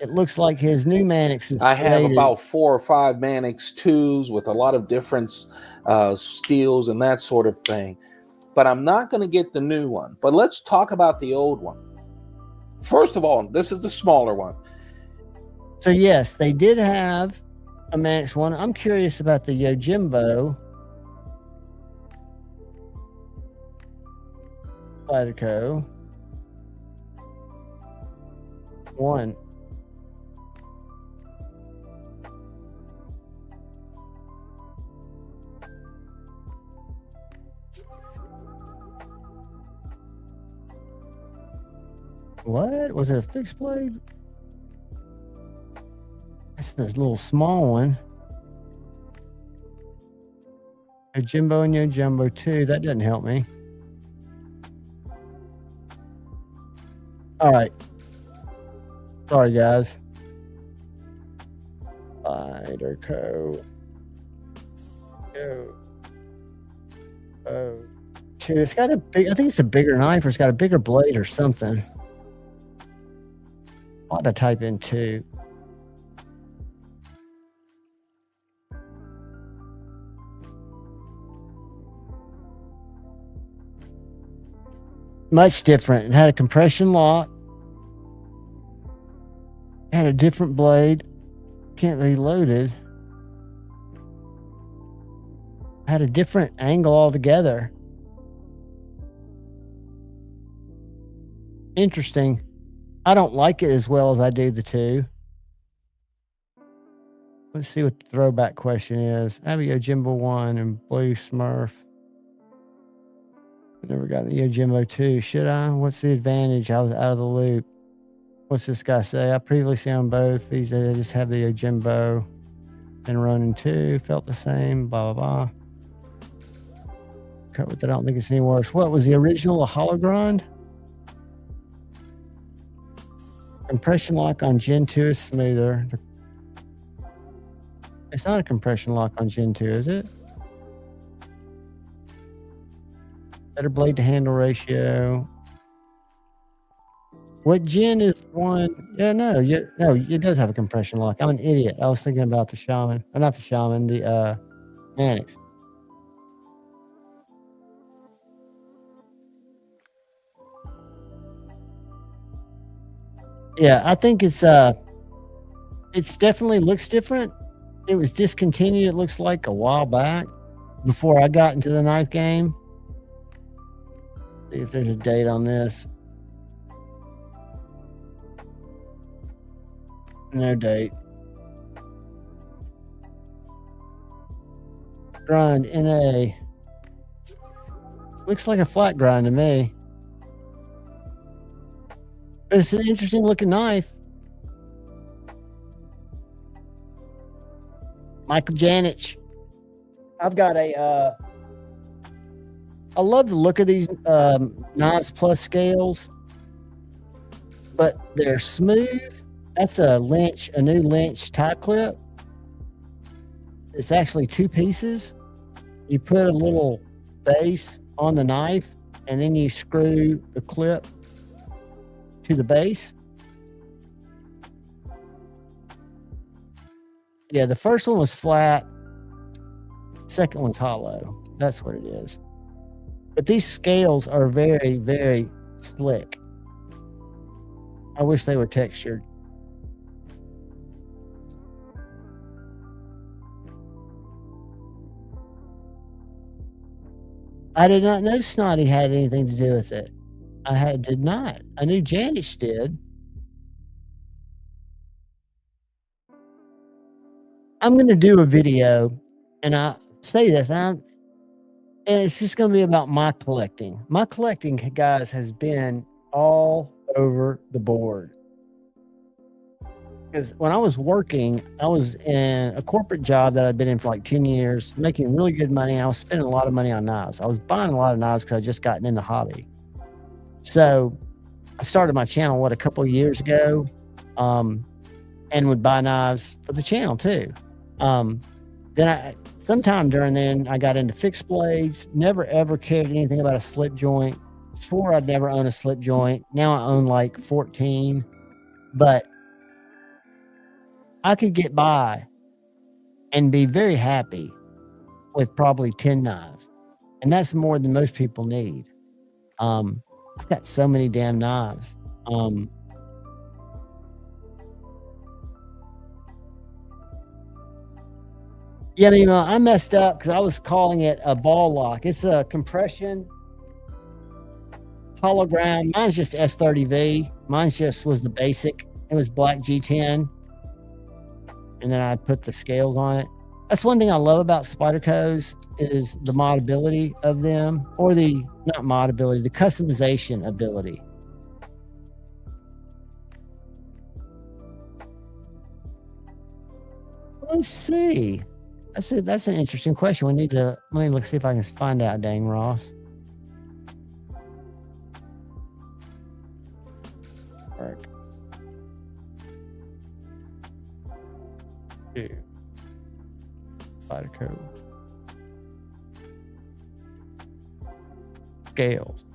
It looks like his new Mannix is.
I have about 4 or 5 Mannix 2s with a lot of different steels and that sort of thing. But I'm not going to get the new one. But let's talk about the old one. First of all, this is the smaller one.
So yes, they did have a Manix one. I'm curious about the Yojimbo Spyderco one. What? Was it a fixed blade? That's this little small one. A Jimbo and Yojimbo 2. That doesn't help me. All right. Sorry, guys. Spyderco. Go. Oh. Shoot, it's got a big, I think it's a bigger knife or it's got a bigger blade or something. I ought to type in 2. Much different. It had a compression lock. It had a different blade. Can't be loaded. Had a different angle altogether. Interesting. I don't like it as well as I do the 2. Let's see what the throwback question is. I have a Yojimbo 1 and Blue Smurf. I never got the Yojimbo 2. Should I? What's the advantage? I was out of the loop. What's this guy say? I previously owned both. These days I just have the Yojimbo and Ronin 2. Felt the same. Blah, blah, blah. I don't think it's any worse. What was the original? A hollow grind? Compression lock on Gen 2 is smoother. It's not a compression lock on Gen 2, is it? Better blade to handle ratio. What gen is 1? Yeah, no, it does have a compression lock. I'm an idiot. I was thinking about the Shaman. Or not the Shaman, the Manix. Yeah, I think it's definitely looks different. It was discontinued, it looks like, a while back before I got into the knife game. See if there's a date on this. No date. Grind NA. Looks like a flat grind to me. But it's an interesting looking knife. Michael Janich. I've got a I love the look of these knives plus scales, but they're smooth. That's a new Lynch tie clip. It's actually 2 pieces. You put a little base on the knife, and then you screw the clip to the base. Yeah, the first one was flat. Second one's hollow. That's what it is. But these scales are very, very slick. I wish they were textured. I did not know Snotty had anything to do with it. Did not. I knew Janice did. I'm going to do a video, and I say this, and it's just going to be about my collecting. My collecting, guys, has been all over the board. Because when I was working, I was in a corporate job that I'd been in for like 10 years, making really good money. I was spending a lot of money on knives. I was buying a lot of knives because I just gotten in the hobby. So I started my channel, a couple of years ago, and would buy knives for the channel too. Sometime during then, I got into fixed blades, never ever cared anything about a slip joint. Swore I'd never own a slip joint. Now I own like 14, but I could get by and be very happy with probably 10 knives. And that's more than most people need. I've got so many damn knives. Yeah, you know, I messed up because I was calling it a ball lock. It's a compression hologram. Mine's just S30V. Mine's just was the basic. It was black G10. And then I put the scales on it. That's one thing I love about Spydercos is the modability of them, or the, not modability, the customization ability. Let's see. That's an interesting question. We need to, let me look, see if I can find out, Dane Ross. Work. Spyderco. Scales.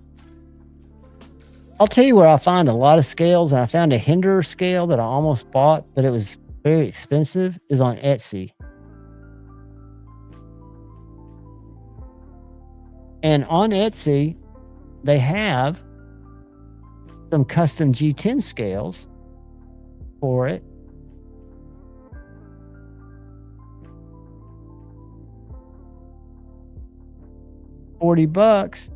I'll tell you where I find a lot of scales, and I found a Hinderer scale that I almost bought, but it was very expensive, is on Etsy. And on Etsy, they have some custom G10 scales for it. $40.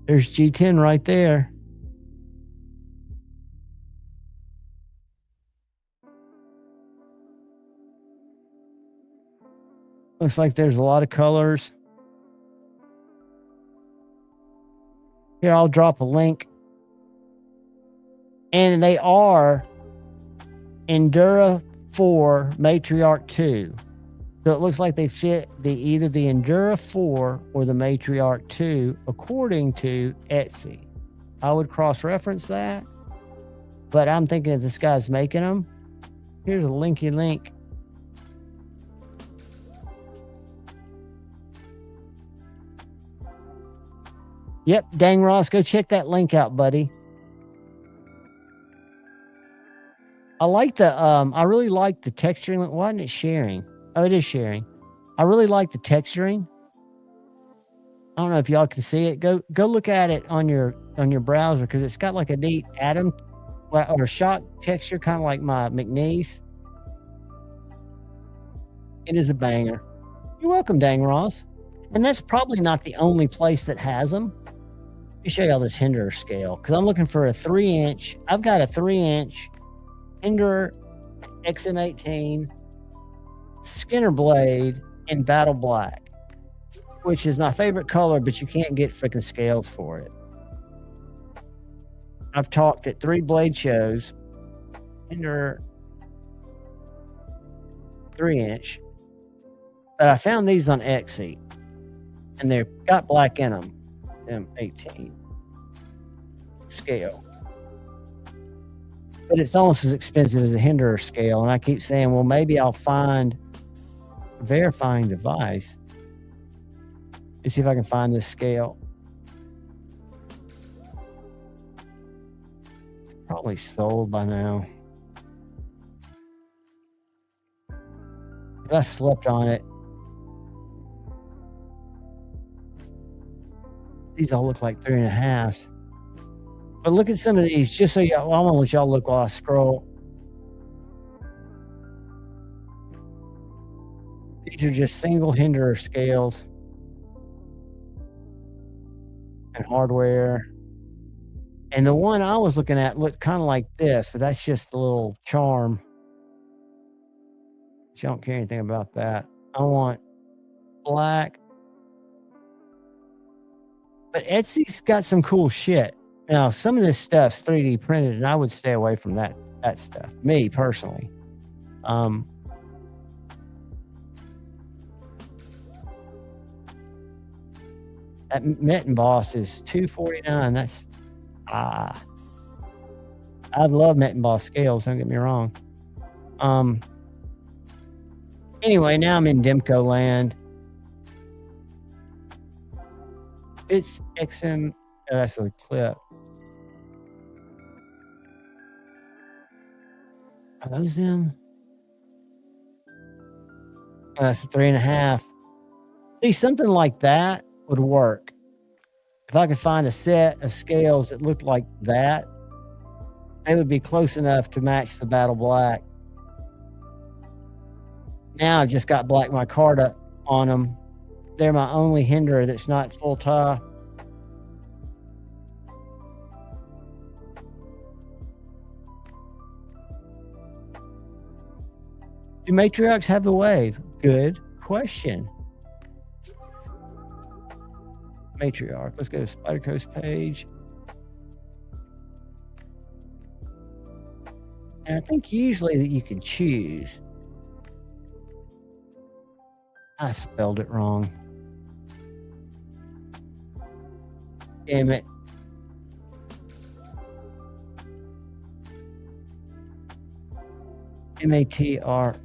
There's G10 right there. Looks like there's a lot of colors. Here, I'll drop a link. And they are Endura 4 Matriarch 2. So it looks like they fit either the Endura 4 or the Matriarch 2, according to Etsy. I would cross-reference that, but I'm thinking if this guy's making them, here's a linky link. Yep, Dang Ross, go check that link out, buddy. I like the, I really like the texturing. Why isn't it sharing? Oh, it is sharing. I really like the texturing. I don't know if y'all can see it. Go look at it on your browser, because it's got like a neat atom or shock texture, kind of like my McNeese. It is a banger. You're welcome, Dang Ross. And that's probably not the only place that has them. Let me show y'all this Hinderer scale, because I'm looking for a 3-inch. I've got a 3-inch Hinderer XM18 Skinner blade in battle black, which is my favorite color, but you can't get freaking scales for it. I've talked at 3 blade shows. Hinderer 3-inch, but I found these on Etsy, and they've got black in them. M18 scale, but it's almost as expensive as the Hinderer scale. And I keep saying, well, maybe I'll find a verifying device. Let's see if I can find this scale. It's probably sold by now. I slept on it. These all look like 3.5. But look at some of these, just so y'all, I'm gonna let y'all look while I scroll. These are just single Hinderer scales and hardware. And the one I was looking at looked kind of like this, but that's just a little charm. But you don't care anything about that. I want black. But Etsy's got some cool shit. Now, some of this stuff's 3D printed, and I would stay away from that stuff. Me, personally. That mitten boss is $249. That's I love mitten boss scales, don't get me wrong. Anyway, now I'm in Demco land. It's XM. Oh, that's a clip. Are those them? Oh, that's a 3.5. See, something like that would work. If I could find a set of scales that looked like that, they would be close enough to match the battle black. Now I've just got black micarta on them. They're my only hinderer that's not full tie. Do matriarchs have the wave? Good question. Matriarch. Let's go to Spyderco's page. And I think usually that you can choose. I spelled it wrong. Damn it. Matriarc.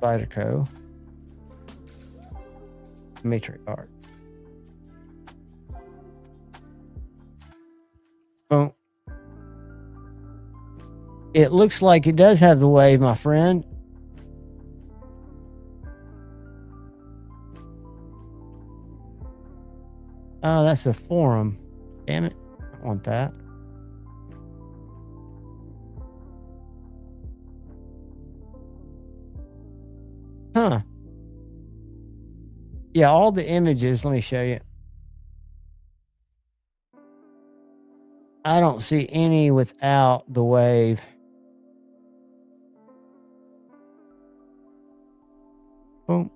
Spyderco. Matriarch. Oh. It looks like it does have the wave, my friend. Oh, that's a forum. Damn it. I don't want that. Huh. Yeah, all the images, let me show you. I don't see any without the wave. Boom.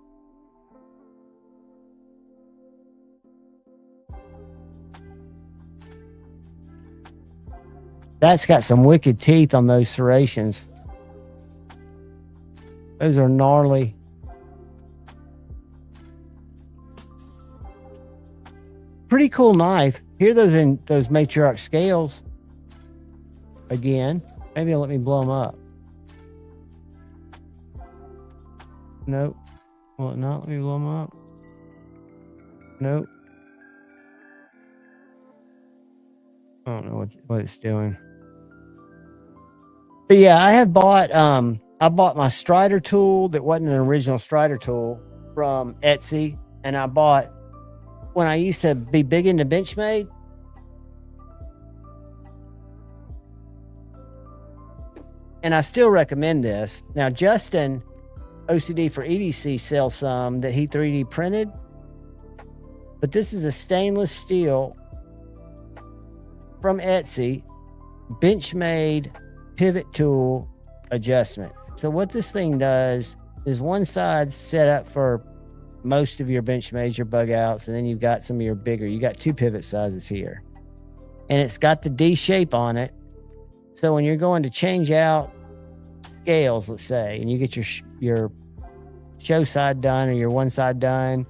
That's got some wicked teeth on those serrations. Those are gnarly. Pretty cool knife. Here those in those matriarch scales. Again, maybe let me blow them up. Nope. Will it not let me blow them up? Nope. I don't know what it's doing. But yeah, I have bought I bought my Strider tool that wasn't an original Strider tool from Etsy, and I bought when I used to be big into Benchmade. And I still recommend this. Now, Justin, OCD for EDC, sells some that he 3D printed. But this is a stainless steel from Etsy, Benchmade pivot tool adjustment. So what this thing does is one side set up for most of your Benchmades, your bug outs, and then you've got some of your bigger. You got two pivot sizes here. And it's got the D shape on it. So when you're going to change out scales, let's say, and you get your show side done or your one side done,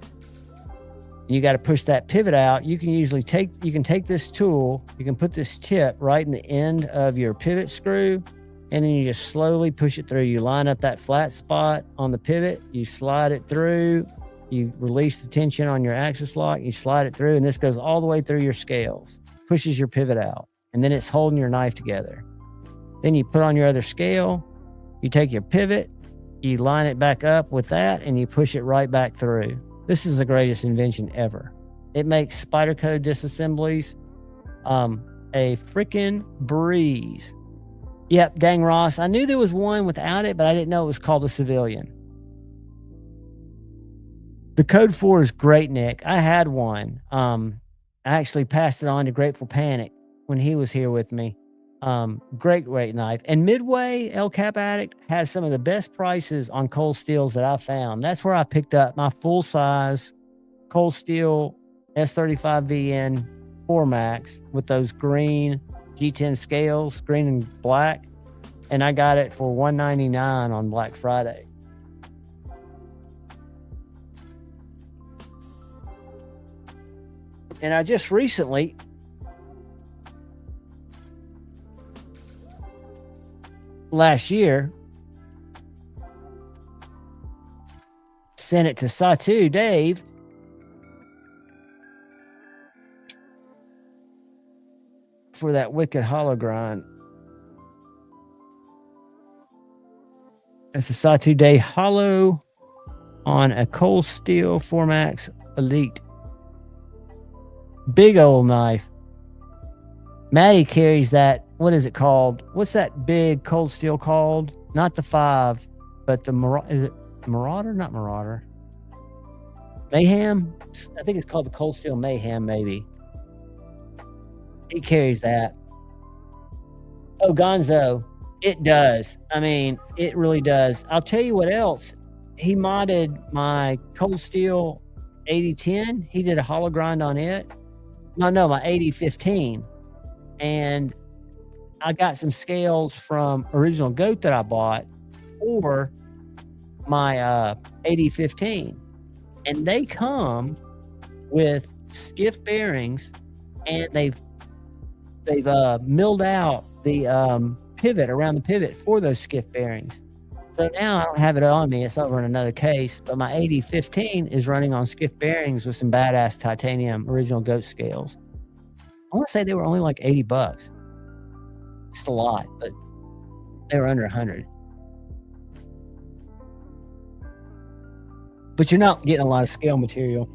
you got to push that pivot out. You can take this tool, you can put this tip right in the end of your pivot screw, and then you just slowly push it through. You line up that flat spot on the pivot, you slide it through, you release the tension on your axis lock, you slide it through, and this goes all the way through your scales, pushes your pivot out, and then it's holding your knife together. Then you put on your other scale, you take your pivot, you line it back up with that, and you push it right back through. This is the greatest invention ever. It makes Spyderco disassemblies a freaking breeze. Yep, dang Ross. I knew there was one without it, but I didn't know it was called the Civilian. The Code 4 is great, Nick. I had one. I actually passed it on to Grateful Panic when he was here with me. Great knife. And Midway El Cap Addict has some of the best prices on cold steels that I found. That's where I picked up my full size cold steel S35VN 4 Max with those green G10 scales, green and black, and I got it for $199 on Black Friday. And I just recently last year sent it to Satu Dave for that wicked hollow grind. It's a Satu Dave hollow on a cold steel 4 Max Elite. Big old knife. Maddie carries that what is it called? What's that big cold steel called? Not the 5, but the is it Marauder? Not Marauder. Mayhem? I think it's called the Cold Steel Mayhem, maybe. He carries that. Oh, Gonzo. It does. I mean, it really does. I'll tell you what else. He modded my Cold Steel 8010. He did a hollow grind on it. No, my 8015. And I got some scales from Original Goat that I bought for my 8015. And they come with skiff bearings, and they've milled out the pivot around the pivot for those skiff bearings. So now I don't have it on me. It's over in another case, but my 8015 is running on skiff bearings with some badass titanium Original Goat scales. I want to say they were only like $80. It's a lot, but they were under 100. But you're not getting a lot of scale material.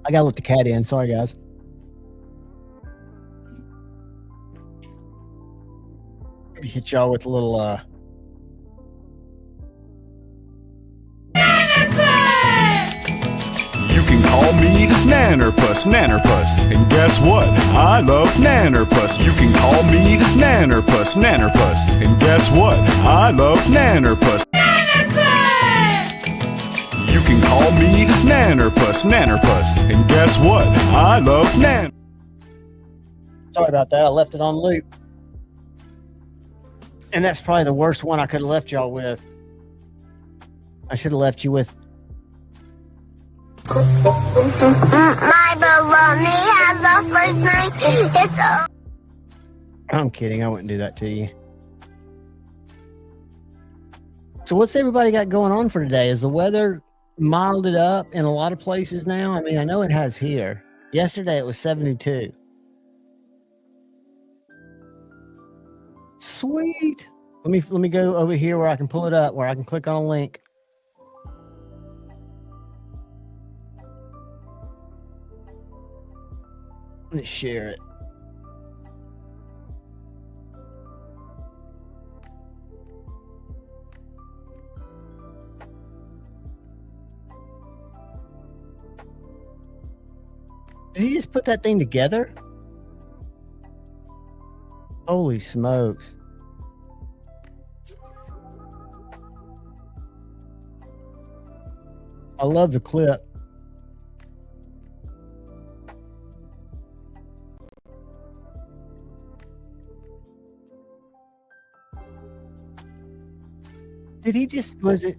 I gotta let the cat in. Sorry, guys. Let me hit y'all with a little
You can call me Nannerpuss, and guess what? I love Nannerpuss. You can call me Nannerpuss, and guess what? I love Nannerpuss. You can call me Nannerpuss, and guess what? I love Nan.
Sorry about that. I left it on loop. And that's probably the worst one I could have left y'all with. I should have left you with.
My baloney has a first name. It's a.
I'm kidding. I wouldn't do that to you. So what's everybody got going on for today? Is the weather milded up in a lot of places now? I mean, I know it has here. Yesterday it was 72. Sweet. Let me go over here where I can pull it up, where I can click on a link. Let me share it. Did he just put that thing together? Holy smokes. I love the clip. Did he just, was it,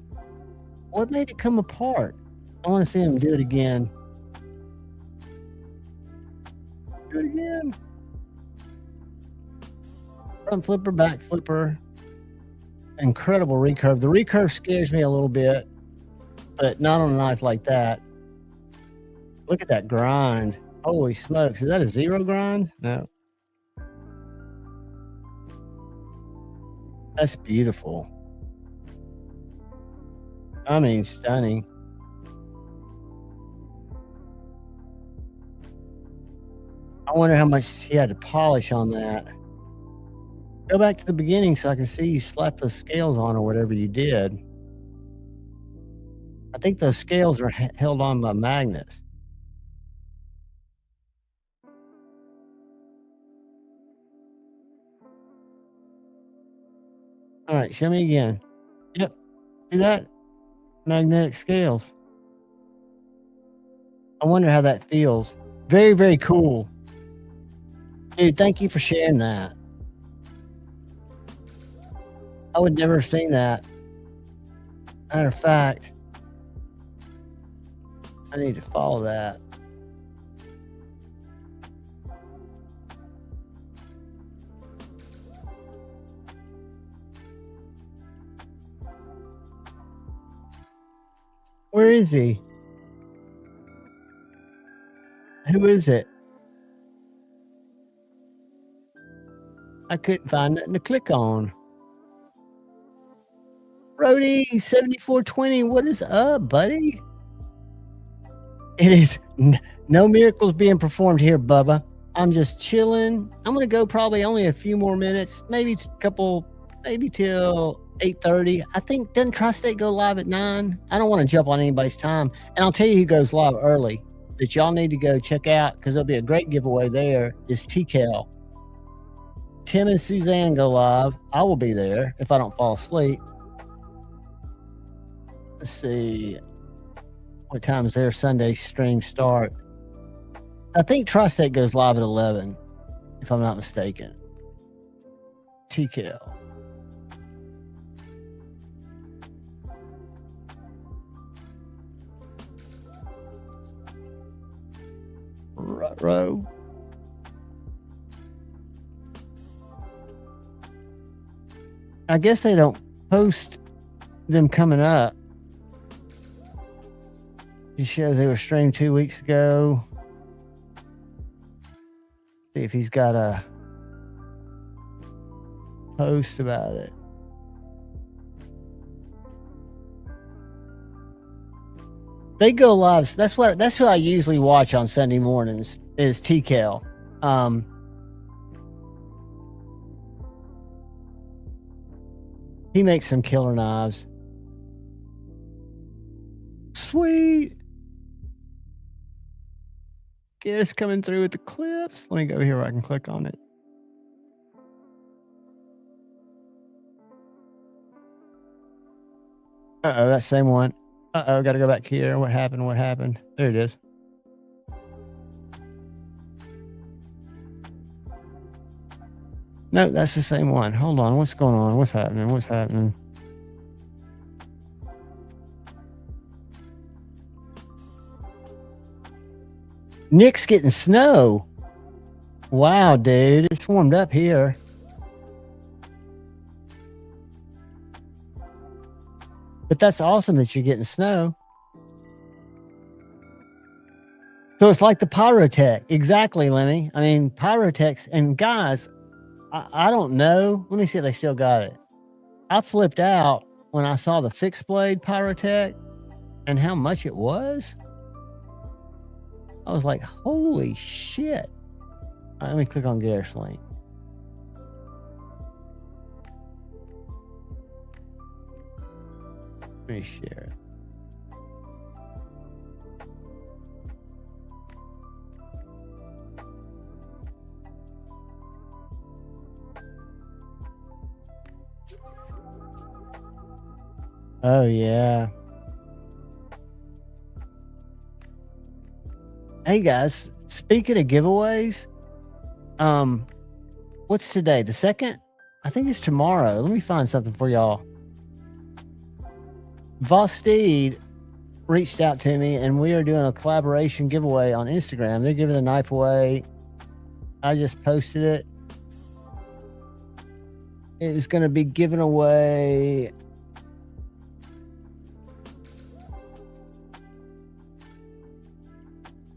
what made it come apart? I want to see him do it again. Do it again. Front flipper, back flipper. Incredible recurve. The recurve scares me a little bit, but not on a knife like that. Look at that grind. Holy smokes. Is that a zero grind? No. That's beautiful. I mean, stunning. I wonder how much he had to polish on that. Go back to the beginning so I can see you slap those scales on or whatever you did. I think those scales are held on by magnets. All right, show me again. Yep, see that? Magnetic scales. I wonder how that feels. Very, very cool. Dude, thank you for sharing that. I would never have seen that. Matter of fact, I need to follow that. Where is he? Who is it? I couldn't find nothing to click on. Brody 7420, what is up, buddy? It is no miracles being performed here, Bubba. I'm just chilling. I'm gonna go probably only a few more minutes, maybe till 8:30. I think doesn't Tri-State go live at 9? I don't want to jump on anybody's time. And I'll tell you who goes live early that y'all need to go check out because there'll be a great giveaway there. Is TCal. Tim and Suzanne go live. I will be there if I don't fall asleep. Let's see. What time is their Sunday stream start? I think Tri-State goes live at 11, if I'm not mistaken. TCal. Row. I guess they don't post them coming up. It shows they were streamed 2 weeks ago. See if he's got a post about it. They go live. That's who I usually watch on Sunday mornings is TCal. He makes some killer knives. Sweet. Guess coming through with the clips. Let me go here where I can click on it. That same one. Got to go back here. What happened? There it is. No, that's the same one. Hold on. What's going on? What's happening? Nick's getting snow. Wow, dude. It's warmed up here. But that's awesome that you're getting snow. So it's like the Pyrotech. Exactly, Lemmy. I mean, Pyrotechs. And guys, I don't know. Let me see if they still got it. I flipped out when I saw the fixed blade Pyrotech and how much it was. I was like, holy shit. All right, let me click on Garrett's link. Let me share it. Oh, yeah. Hey, guys. Speaking of giveaways, what's today? The 2nd? I think it's tomorrow. Let me find something for y'all. Vosteed reached out to me, and we are doing a collaboration giveaway on Instagram. They're giving the knife away. I just posted it. It's going to be given away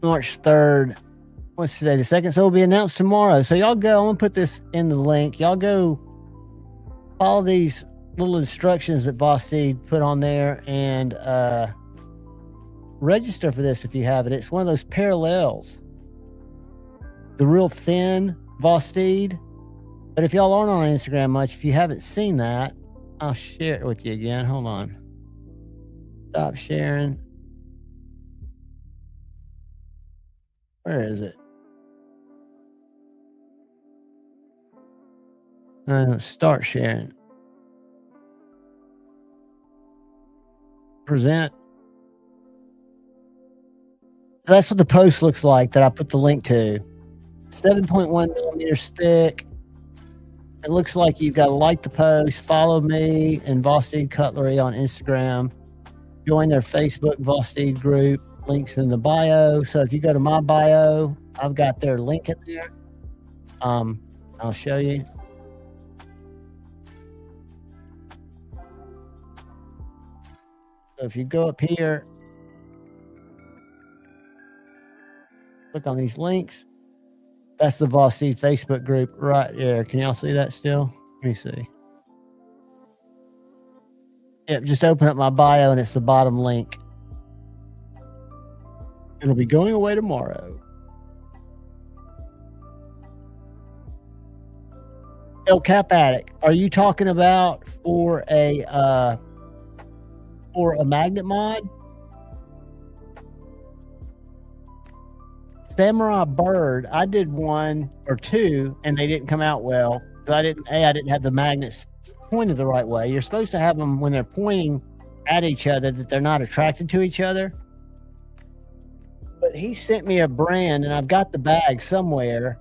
March 3rd. What's today? The 2nd. So it'll be announced tomorrow. So y'all go. I'm going to put this in the link. Y'all go follow these little instructions that Vosteed put on there and register for this if you have it. It's one of those parallels. The real thin Vosteed. But if y'all aren't on Instagram much, if you haven't seen that, I'll share it with you again. Hold on. Stop sharing. Where is it? Start sharing. Present. That's what the post looks like that I put the link to. 7.1 millimeters thick. It looks like you've got to like the post, follow me and Vosteed Cutlery on Instagram, join their Facebook Vosteed group. Links in the bio. So if you go to my bio, I've got their link in there. I'll show you. So if you go up here, click on these links. That's the Vosteed Facebook group right there. Can y'all see that still? Let me see. Yep, just open up my bio and it's the bottom link. It'll be going away tomorrow. El Cap Addict, are you talking about for a magnet mod? Samurai Bird, I did 1 or 2 and they didn't come out well because I didn't have the magnets pointed the right way. You're supposed to have them when they're pointing at each other that they're not attracted to each other. But he sent me a brand, and I've got the bag somewhere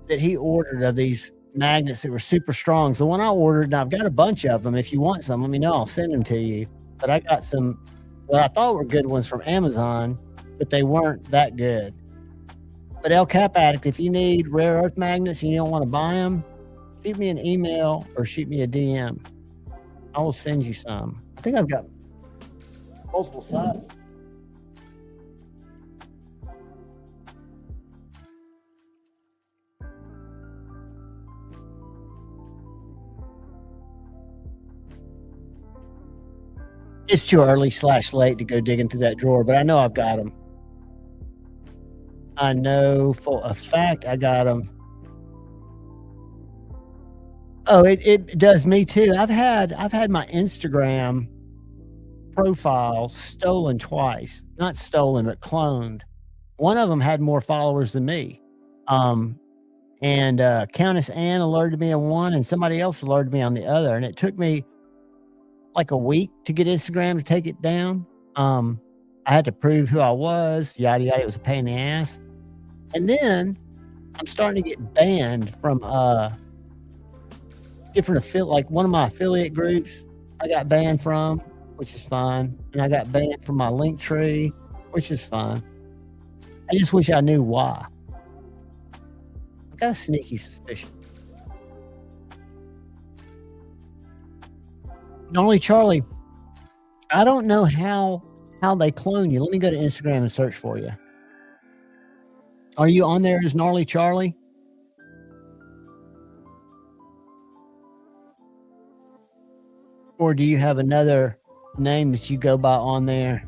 that he ordered of these magnets that were super strong. So when I ordered, and I've got a bunch of them. If you want some, let me know. I'll send them to you. But I got some, well, I thought were good ones from Amazon, but they weren't that good. But El Cap Addict, if you need rare earth magnets and you don't want to buy them, shoot me an email or shoot me a DM. I will send you some. I think I've got multiple sizes. It's too early/late to go digging through that drawer, but I know I've got them. I know for a fact I got them. Oh, it does me too. I've had my Instagram profile stolen twice. Not stolen, but cloned. One of them had more followers than me. And Countess Ann alerted me on one, and somebody else alerted me on the other. And it took me like a week to get Instagram to take it down. I had to prove who I was, yada yada. It was a pain in the ass. And then I'm starting to get banned from different like one of my affiliate groups I got banned from, which is fine. And I got banned from my Linktree, which is fine. I just wish I knew why. I got a sneaky suspicion. Gnarly Charlie, I don't know how they clone you. Let me go to Instagram and search for you. Are you on there as Gnarly Charlie? Or do you have another name that you go by on there?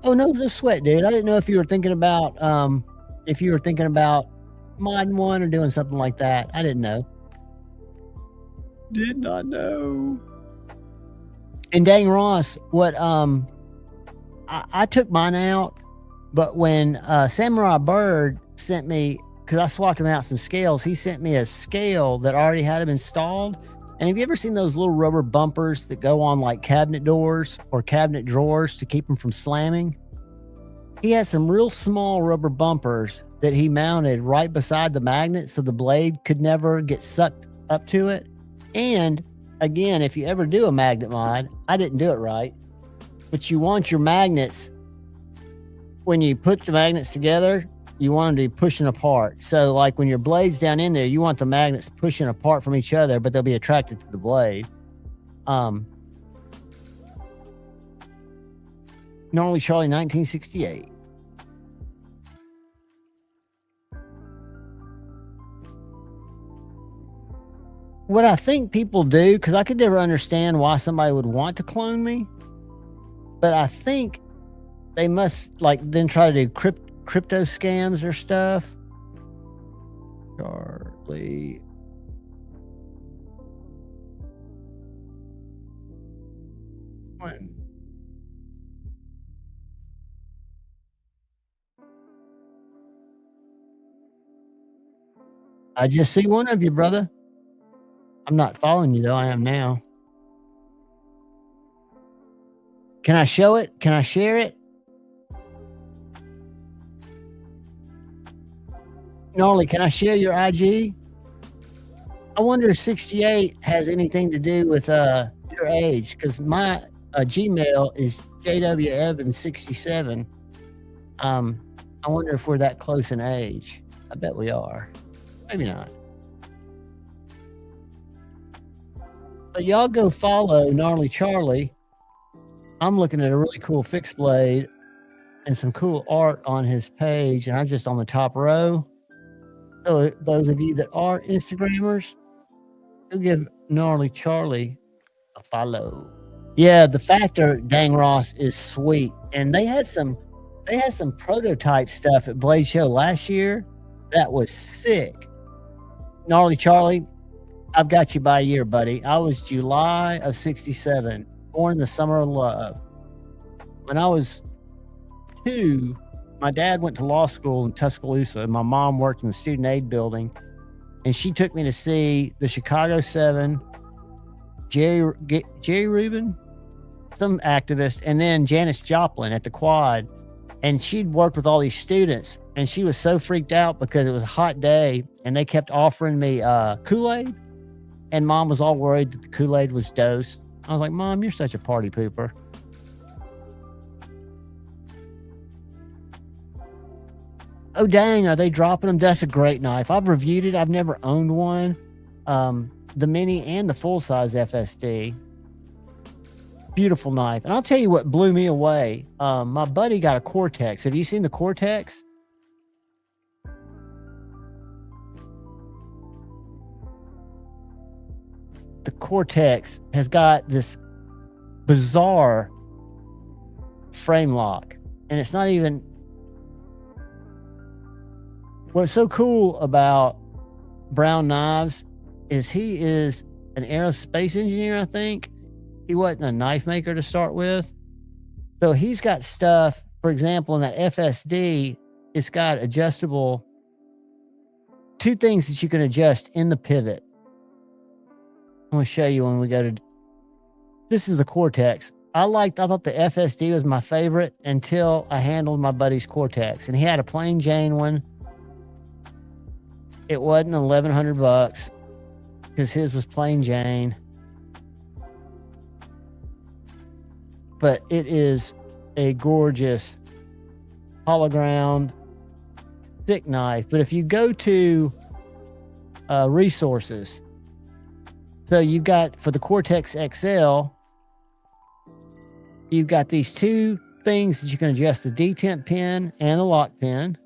Oh, no sweat, dude. I didn't know if you were thinking about modding one or doing something like that. I didn't know. Did not know. And dang Ross, what I took mine out, but when Samurai Bird sent me, because I swapped him out some scales, he sent me a scale that already had him installed. And have you ever seen those little rubber bumpers that go on like cabinet doors or cabinet drawers to keep them from slamming? He had some real small rubber bumpers that he mounted right beside the magnet so the blade could never get sucked up to it. And again, if you ever do a magnet mod, I didn't do it right, but you want your magnets, when you put the magnets together, you want them to be pushing apart. So like when your blade's down in there, you want the magnets pushing apart from each other, but they'll be attracted to the blade. Gnarly Charlie 1968. What I think people do, because I could never understand why somebody would want to clone me, but I think they must like then try to do crypto scams or stuff. Charlie. When? I just see one of you, brother. I'm not following you, though. I am now. Can I show it? Can I share it? Gnarly, can I share your IG? I wonder if 68 has anything to do with your age, because my Gmail is JWEvans67. I wonder if we're that close in age. I bet we are. Maybe not. But y'all go follow Gnarly Charlie. I'm looking at a really cool fixed blade and some cool art on his page, and I'm just on the top row. So those of you that are Instagrammers, go give Gnarly Charlie a follow. Yeah, the Factor, dang Ross, is sweet. And they had some prototype stuff at Blade Show last year that was sick. Gnarly Charlie, I've got you by a year, buddy. I was July of 67, born the summer of love. When I was 2, my dad went to law school in Tuscaloosa, and my mom worked in the student aid building, and she took me to see the Chicago 7, Jerry Rubin, some activist, and then Janis Joplin at the Quad. And she'd worked with all these students, and she was so freaked out because it was a hot day and they kept offering me Kool-Aid, and Mom was all worried that the Kool-Aid was dosed. I was like, Mom, you're such a party pooper. Oh, dang, are they dropping them? That's a great knife. I've reviewed it. I've never owned one. The mini and the full-size FSD. Beautiful knife. And I'll tell you what blew me away. My buddy got a Cortex. Have you seen the Cortex? The Cortex has got this bizarre frame lock. And it's not even... What's so cool about Brown Knives is he is an aerospace engineer, I think. He wasn't a knife maker to start with. So he's got stuff, for example, in that FSD, it's got adjustable, 2 things that you can adjust in the pivot. I'm going to show you when we go to, this is the Cortex. I thought the FSD was my favorite until I handled my buddy's Cortex, and he had a plain Jane one. It wasn't $1,100 because his was plain Jane. But it is a gorgeous hologround stick knife. But if you go to resources, so you've got for the Cortex XL, you've got these 2 things that you can adjust, the detent pin and the lock pin.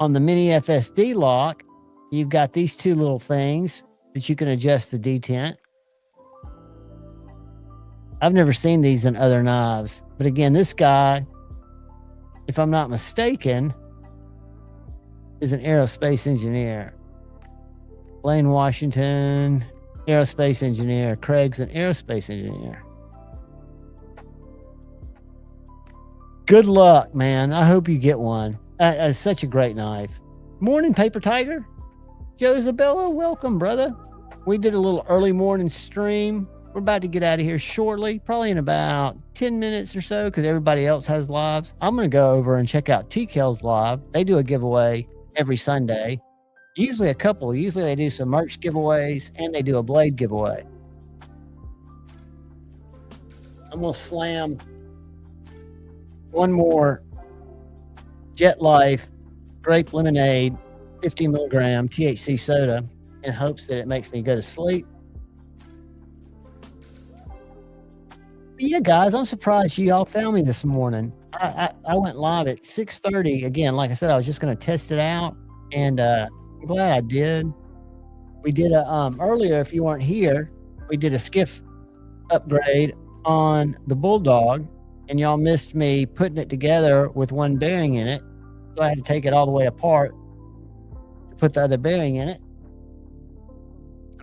On the mini FSD lock, you've got these 2 little things that you can adjust the detent. I've never seen these in other knives. But again, this guy, if I'm not mistaken, is an aerospace engineer. Blaine Washington, aerospace engineer. Craig's an aerospace engineer. Good luck, man. I hope you get one. It's such a great knife. Morning, Paper Tiger. Joe Isabella, welcome, brother. We did a little early morning stream. We're about to get out of here shortly, probably in about 10 minutes or so, because everybody else has lives. I'm going to go over and check out TKL's live. They do a giveaway every Sunday. Usually a couple. Usually they do some merch giveaways, and they do a blade giveaway. I'm going to slam one more Jet Life grape lemonade, 50 milligram THC soda, in hopes that it makes me go to sleep. But yeah, guys, I'm surprised you all found me this morning. I went live at 6:30. Again, like I said, I was just going to test it out, and I'm glad I did. We did earlier, if you weren't here, we did a skiff upgrade on the Bulldog, and y'all missed me putting it together with one bearing in it. So I had to take it all the way apart to put the other bearing in it.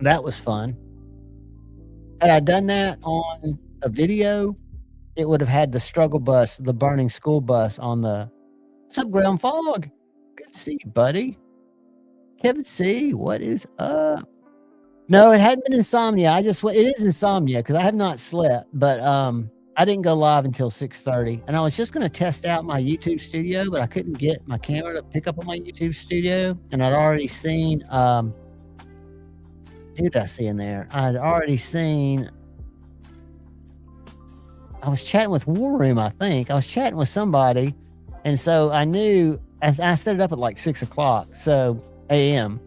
That was fun. Had I done that on a video, it would have had the struggle bus, the burning school bus on the... What's up, Ground Fog? Good to see you, buddy. Kevin C., what is up? No, it hadn't been insomnia. It is insomnia because I have not slept, but I didn't go live until 6:30, and I was just going to test out my YouTube studio, but I couldn't get my camera to pick up on my YouTube studio, and I'd already seen, who did I see in there? I'd already seen, I was chatting with War Room, I think. I was chatting with somebody, and so I knew, I set it up at like 6 o'clock, so a.m.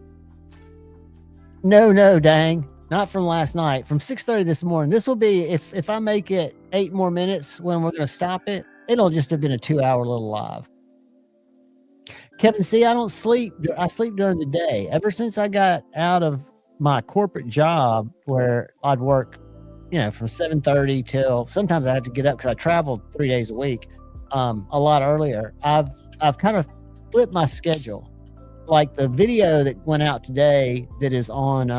No, dang. Not from last night. From 6:30 this morning. This will be, if I make it 8 more minutes when we're going to stop it, it'll just have been a 2-hour little live. Kevin C., I don't sleep. I sleep during the day. Ever since I got out of my corporate job where I'd work, from 7:30 till, sometimes I have to get up because I traveled 3 days a week, a lot earlier. I've kind of flipped my schedule. like the video that went out today that is on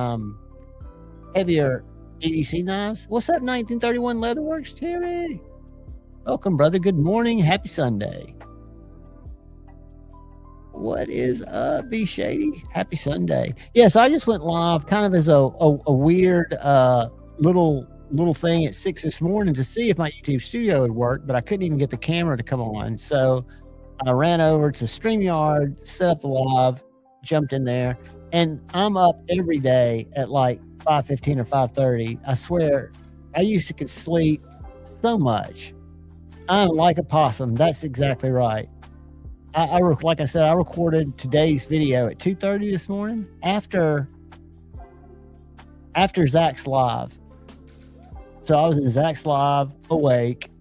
heavier EDC knives. What's up, 1931 Leatherworks, Terry? Welcome, brother. Good morning. Happy Sunday. What is up, B Shady? Happy Sunday. Yeah, so I just went live kind of as a weird little thing at 6 this morning to see if my YouTube studio would work, but I couldn't even get the camera to come on. So I ran over to StreamYard, set up the live, jumped in there, and I'm up every day at like 5:15 or 5:30. I swear, I used to could sleep so much. I'm like a possum. That's exactly right. Like I said, I recorded today's video at 2:30 this morning after Zach's live. So I was in Zach's live, awake.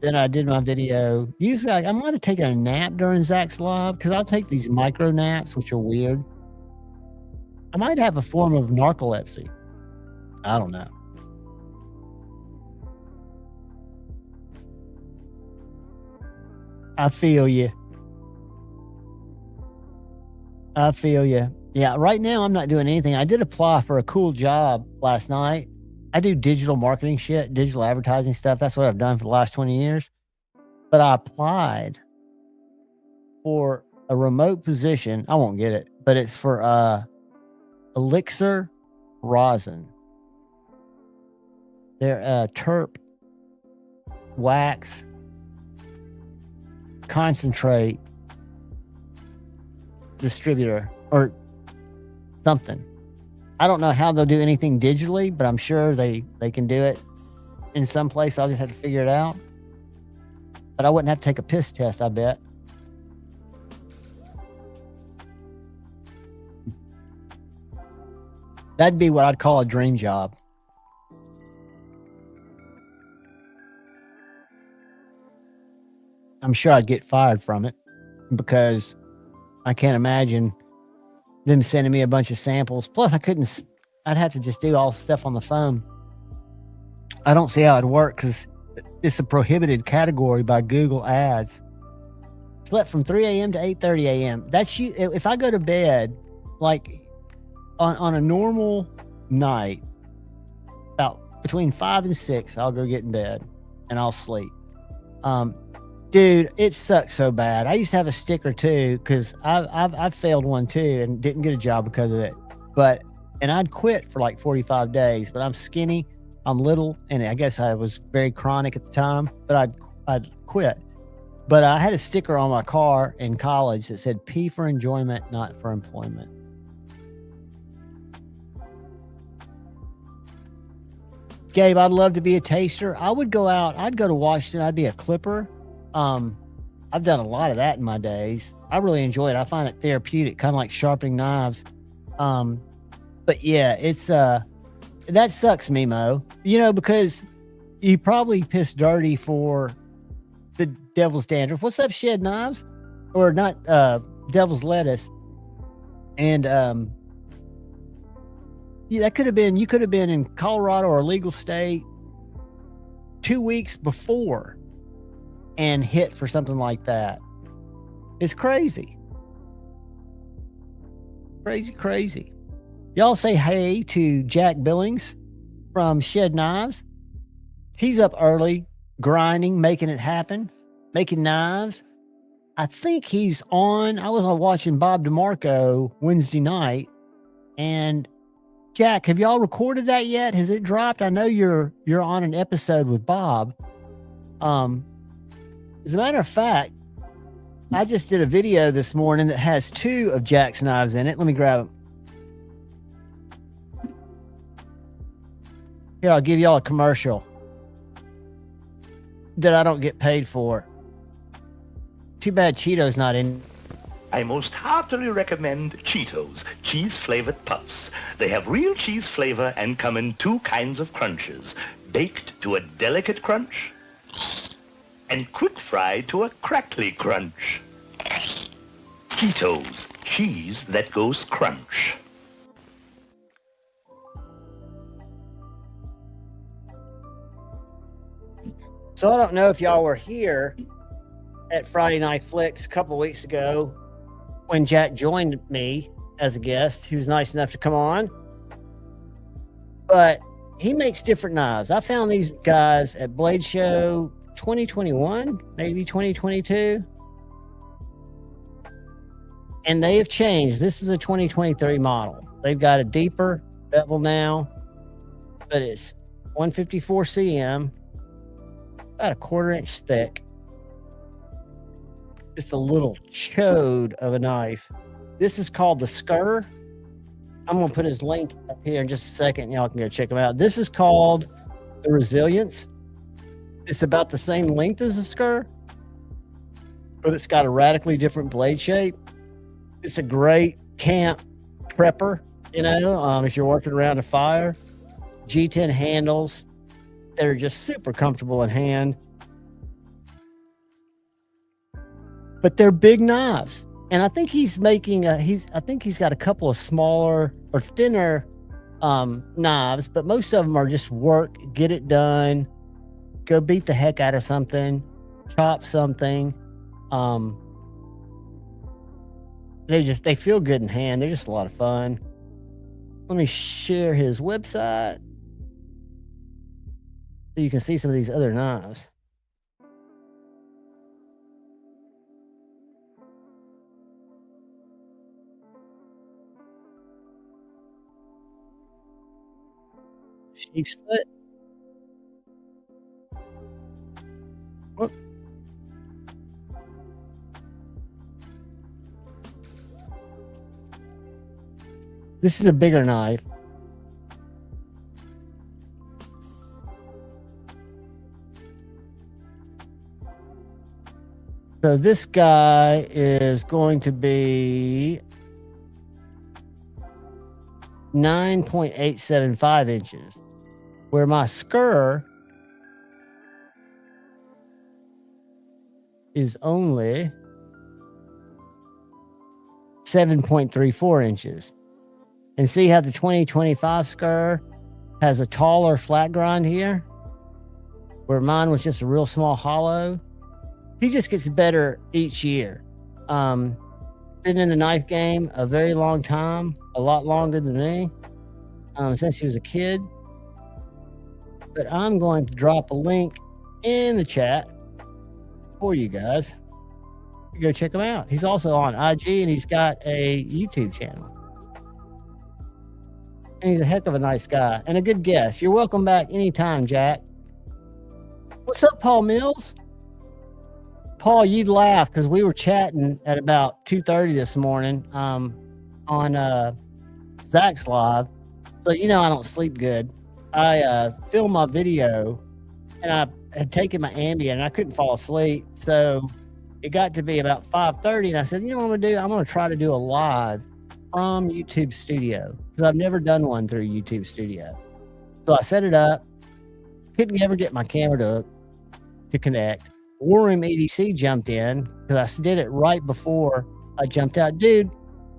Then I did my video. Usually I might have taken a nap during Zach's live because I'll take these micro naps, which are weird. I might have a form of narcolepsy. I don't know. I feel you. Yeah, right now I'm not doing anything. I did apply for a cool job last night. I do digital marketing shit, digital advertising stuff. That's what I've done for the last 20 years. But I applied for a remote position. I won't get it, but it's for Elixir Rosin. They're terp wax concentrate distributor or something. I don't know how they'll do anything digitally, but I'm sure they can do it in some place. I'll just have to figure it out. But I wouldn't have to take a piss test, I bet. That'd be what I'd call a dream job. I'm sure I'd get fired from it because I can't imagine them sending me a bunch of samples. Plus, I'd have to just do all the stuff on the phone. I don't see how it'd work because it's a prohibited category by Google Ads. Slept from 3 a.m. to 8:30 a.m. That's you. If I go to bed, like on a normal night, about between 5 and 6, I'll go get in bed and I'll sleep. Dude, it sucks so bad. I used to have a sticker too because I've failed one too and didn't get a job because of it. And I'd quit for like 45 days. But I'm skinny, I'm little, and I guess I was very chronic at the time. But I'd quit. But I had a sticker on my car in college that said "P for enjoyment, not for employment." Gabe, I'd love to be a taster. I would go out. I'd go to Washington. I'd be a clipper. I've done a lot of that in my days. I really enjoy it. I find it therapeutic, kind of like sharpening knives. But yeah, it's that sucks, Mimo. Because you probably pissed dirty for the Devil's Dandruff. What's up, Shed Knives? Or not Devil's Lettuce. And yeah, you could have been in Colorado or a legal state 2 weeks before and hit for something like that. It's crazy. Crazy. Y'all say hey to Jack Billings from Shed Knives. He's up early, grinding, making it happen, making knives. I think he's on. I was watching Bob DeMarco Wednesday night. And Jack, have y'all recorded that yet? Has it dropped? I know you're on an episode with Bob. As a matter of fact, I just did a video this morning that has 2 of Jack's knives in it. Let me grab them. Here, I'll give y'all a commercial that I don't get paid for. Too bad Cheeto's not in.
I most heartily recommend Cheetos, cheese-flavored puffs. They have real cheese flavor and come in 2 kinds of crunches, baked to a delicate crunch and quick fried to a crackly crunch. Cheetos, cheese that goes crunch.
So I don't know if y'all were here at Friday Night Flicks a couple weeks ago
when Jack joined me as a guest. He was nice enough to come on. But he makes different knives. I found these guys at Blade Show 2021, maybe 2022. And they have changed. This is a 2023 model. They've got a deeper bevel now, but it's 154 cm, about a 1/4 inch thick. Just a little chode of a knife. This is called the Skur. I'm going to put his link up here in just a second. Y'all can go check him out. This is called the Resilience. It's about the same length as the Skur, but it's got a radically different blade shape. It's a great camp prepper, you know, if you're working around a fire. G10 handles. They're just super comfortable in hand. But they're big knives. And I think he's making I think he's got a couple of smaller or thinner knives, but most of them are just work, get it done, go beat the heck out of something, chop something. They feel good in hand. They're just a lot of fun. Let me share his website so you can see some of these other knives. Sheep's foot. Whoop. This is a bigger knife. So this guy is going to be 9.875 inches, where my Skur is only 7.34 inches. And see how the 2025 Skur has a taller flat grind here, where mine was just a real small hollow. He just gets better each year. Been in the knife game a very long time, a lot longer than me, since he was a kid. But I'm going to drop a link in the chat for you guys. You go check him out. He's also on IG and he's got a YouTube channel. And he's a heck of a nice guy and a good guest. You're welcome back anytime, Jack. What's up, Paul Mills? Paul, you'd laugh because we were chatting at about 2:30 this morning on Zach's Live. So, you know, I don't sleep good. I filmed my video and I had taken my Ambien and I couldn't fall asleep. So it got to be about 5:30 and I said, you know what I'm going to do? I'm going to try to do a live from YouTube Studio because I've never done one through YouTube Studio. So I set it up. Couldn't ever get my camera to connect. War Room EDC jumped in because I did it right before I jumped out. Dude,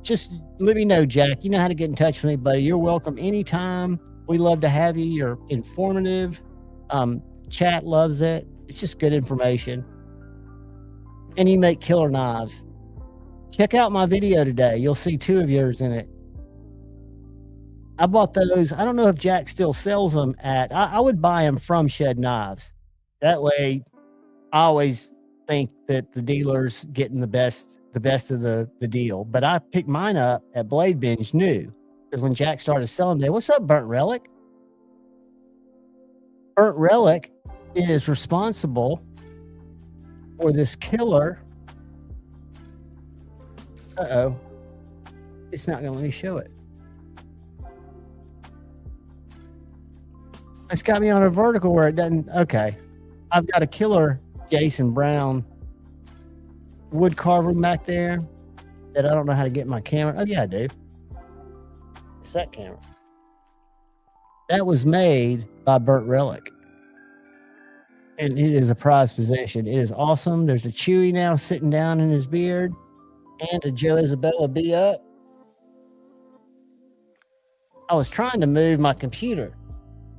just let me know, Jack. You know how to get in touch with me, buddy. You're welcome anytime. We love to have you. You're informative. Chat loves it. It's just good information. And you make killer knives. Check out my video today. You'll see 2 of yours in it. I bought those. I don't know if Jack still sells them at. I would buy them from Shed Knives. That way, I always think that the dealer's getting the best of the deal. But I picked mine up at Blade Binge new because when Jack started selling them, what's up, Burnt Relic? Burnt Relic is responsible for this killer. Uh-oh. It's not going to let me show it. It's got me on a vertical where it doesn't. Okay. I've got a killer Jason Brown wood carver back there that I don't know how to get my camera. Oh, yeah, I do. It's that camera. That was made by Burnt Relic. And it is a prized possession. It is awesome. There's a Chewy now sitting down in his beard and a Joe Isabella B up. I was trying to move my computer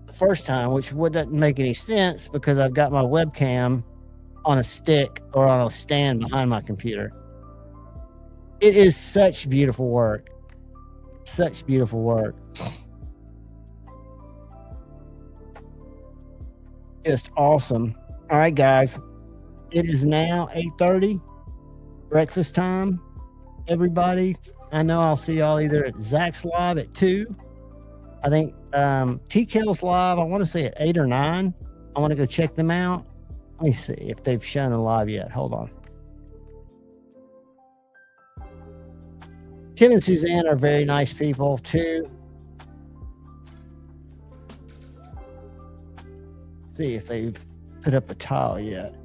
the first time, which wouldn't make any sense because I've got my webcam on a stick or on a stand behind my computer. It is such beautiful work. Such beautiful work. Just awesome. All right, guys. It is now 8:30. Breakfast time. Everybody. I know I'll see y'all either at Zach's live at 2. I think TKL's live, I want to say at 8 or 9. I want to go check them out. Let me see if they've shown a live yet. Hold on. Tim and Suzanne are very nice people too. See if they've put up a tile yet.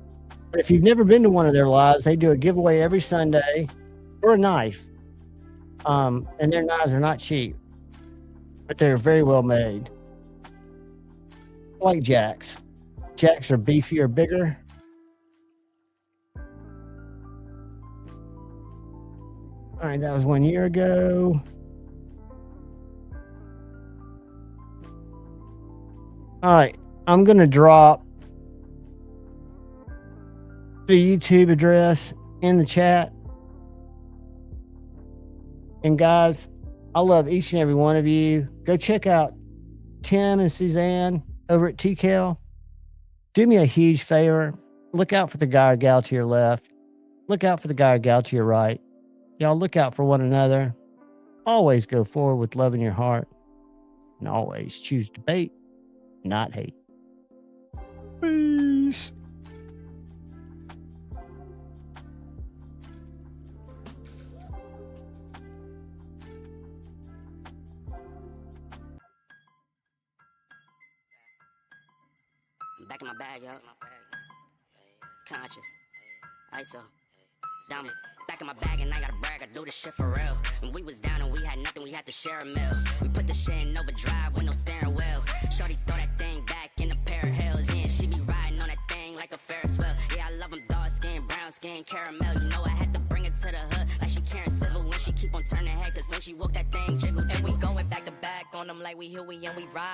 But if you've never been to one of their lives, they do a giveaway every Sunday for a knife. And their knives are not cheap, but they're very well made. Like Jack's. Jack's are beefier, bigger. All right, that was 1 year ago. All right, I'm going to drop the YouTube address in the chat. And guys, I love each and every one of you. Go check out Tim and Suzanne over at TKL. Do me a huge favor. Look out for the guy or gal to your left. Look out for the guy or gal to your right. Y'all look out for one another. Always go forward with love in your heart. And always choose debate, not hate. Peace.
Back in my bag, yo. Conscious. ISO. Dumb. Back in my bag and I gotta brag, I do this shit for real. When we was down and we had nothing, we had to share a meal. We put the shit in overdrive with no steering wheel. Shorty throw that thing back in a pair of heels. Yeah, she be riding on that thing like a Ferris wheel. Yeah, I love them dark skin, brown skin, caramel. You know I had to bring it to the hood like she Karen Civil when she keep on turning head. Cause when she walk that thing jiggle, and we going back to back on them like we here, we and we ride.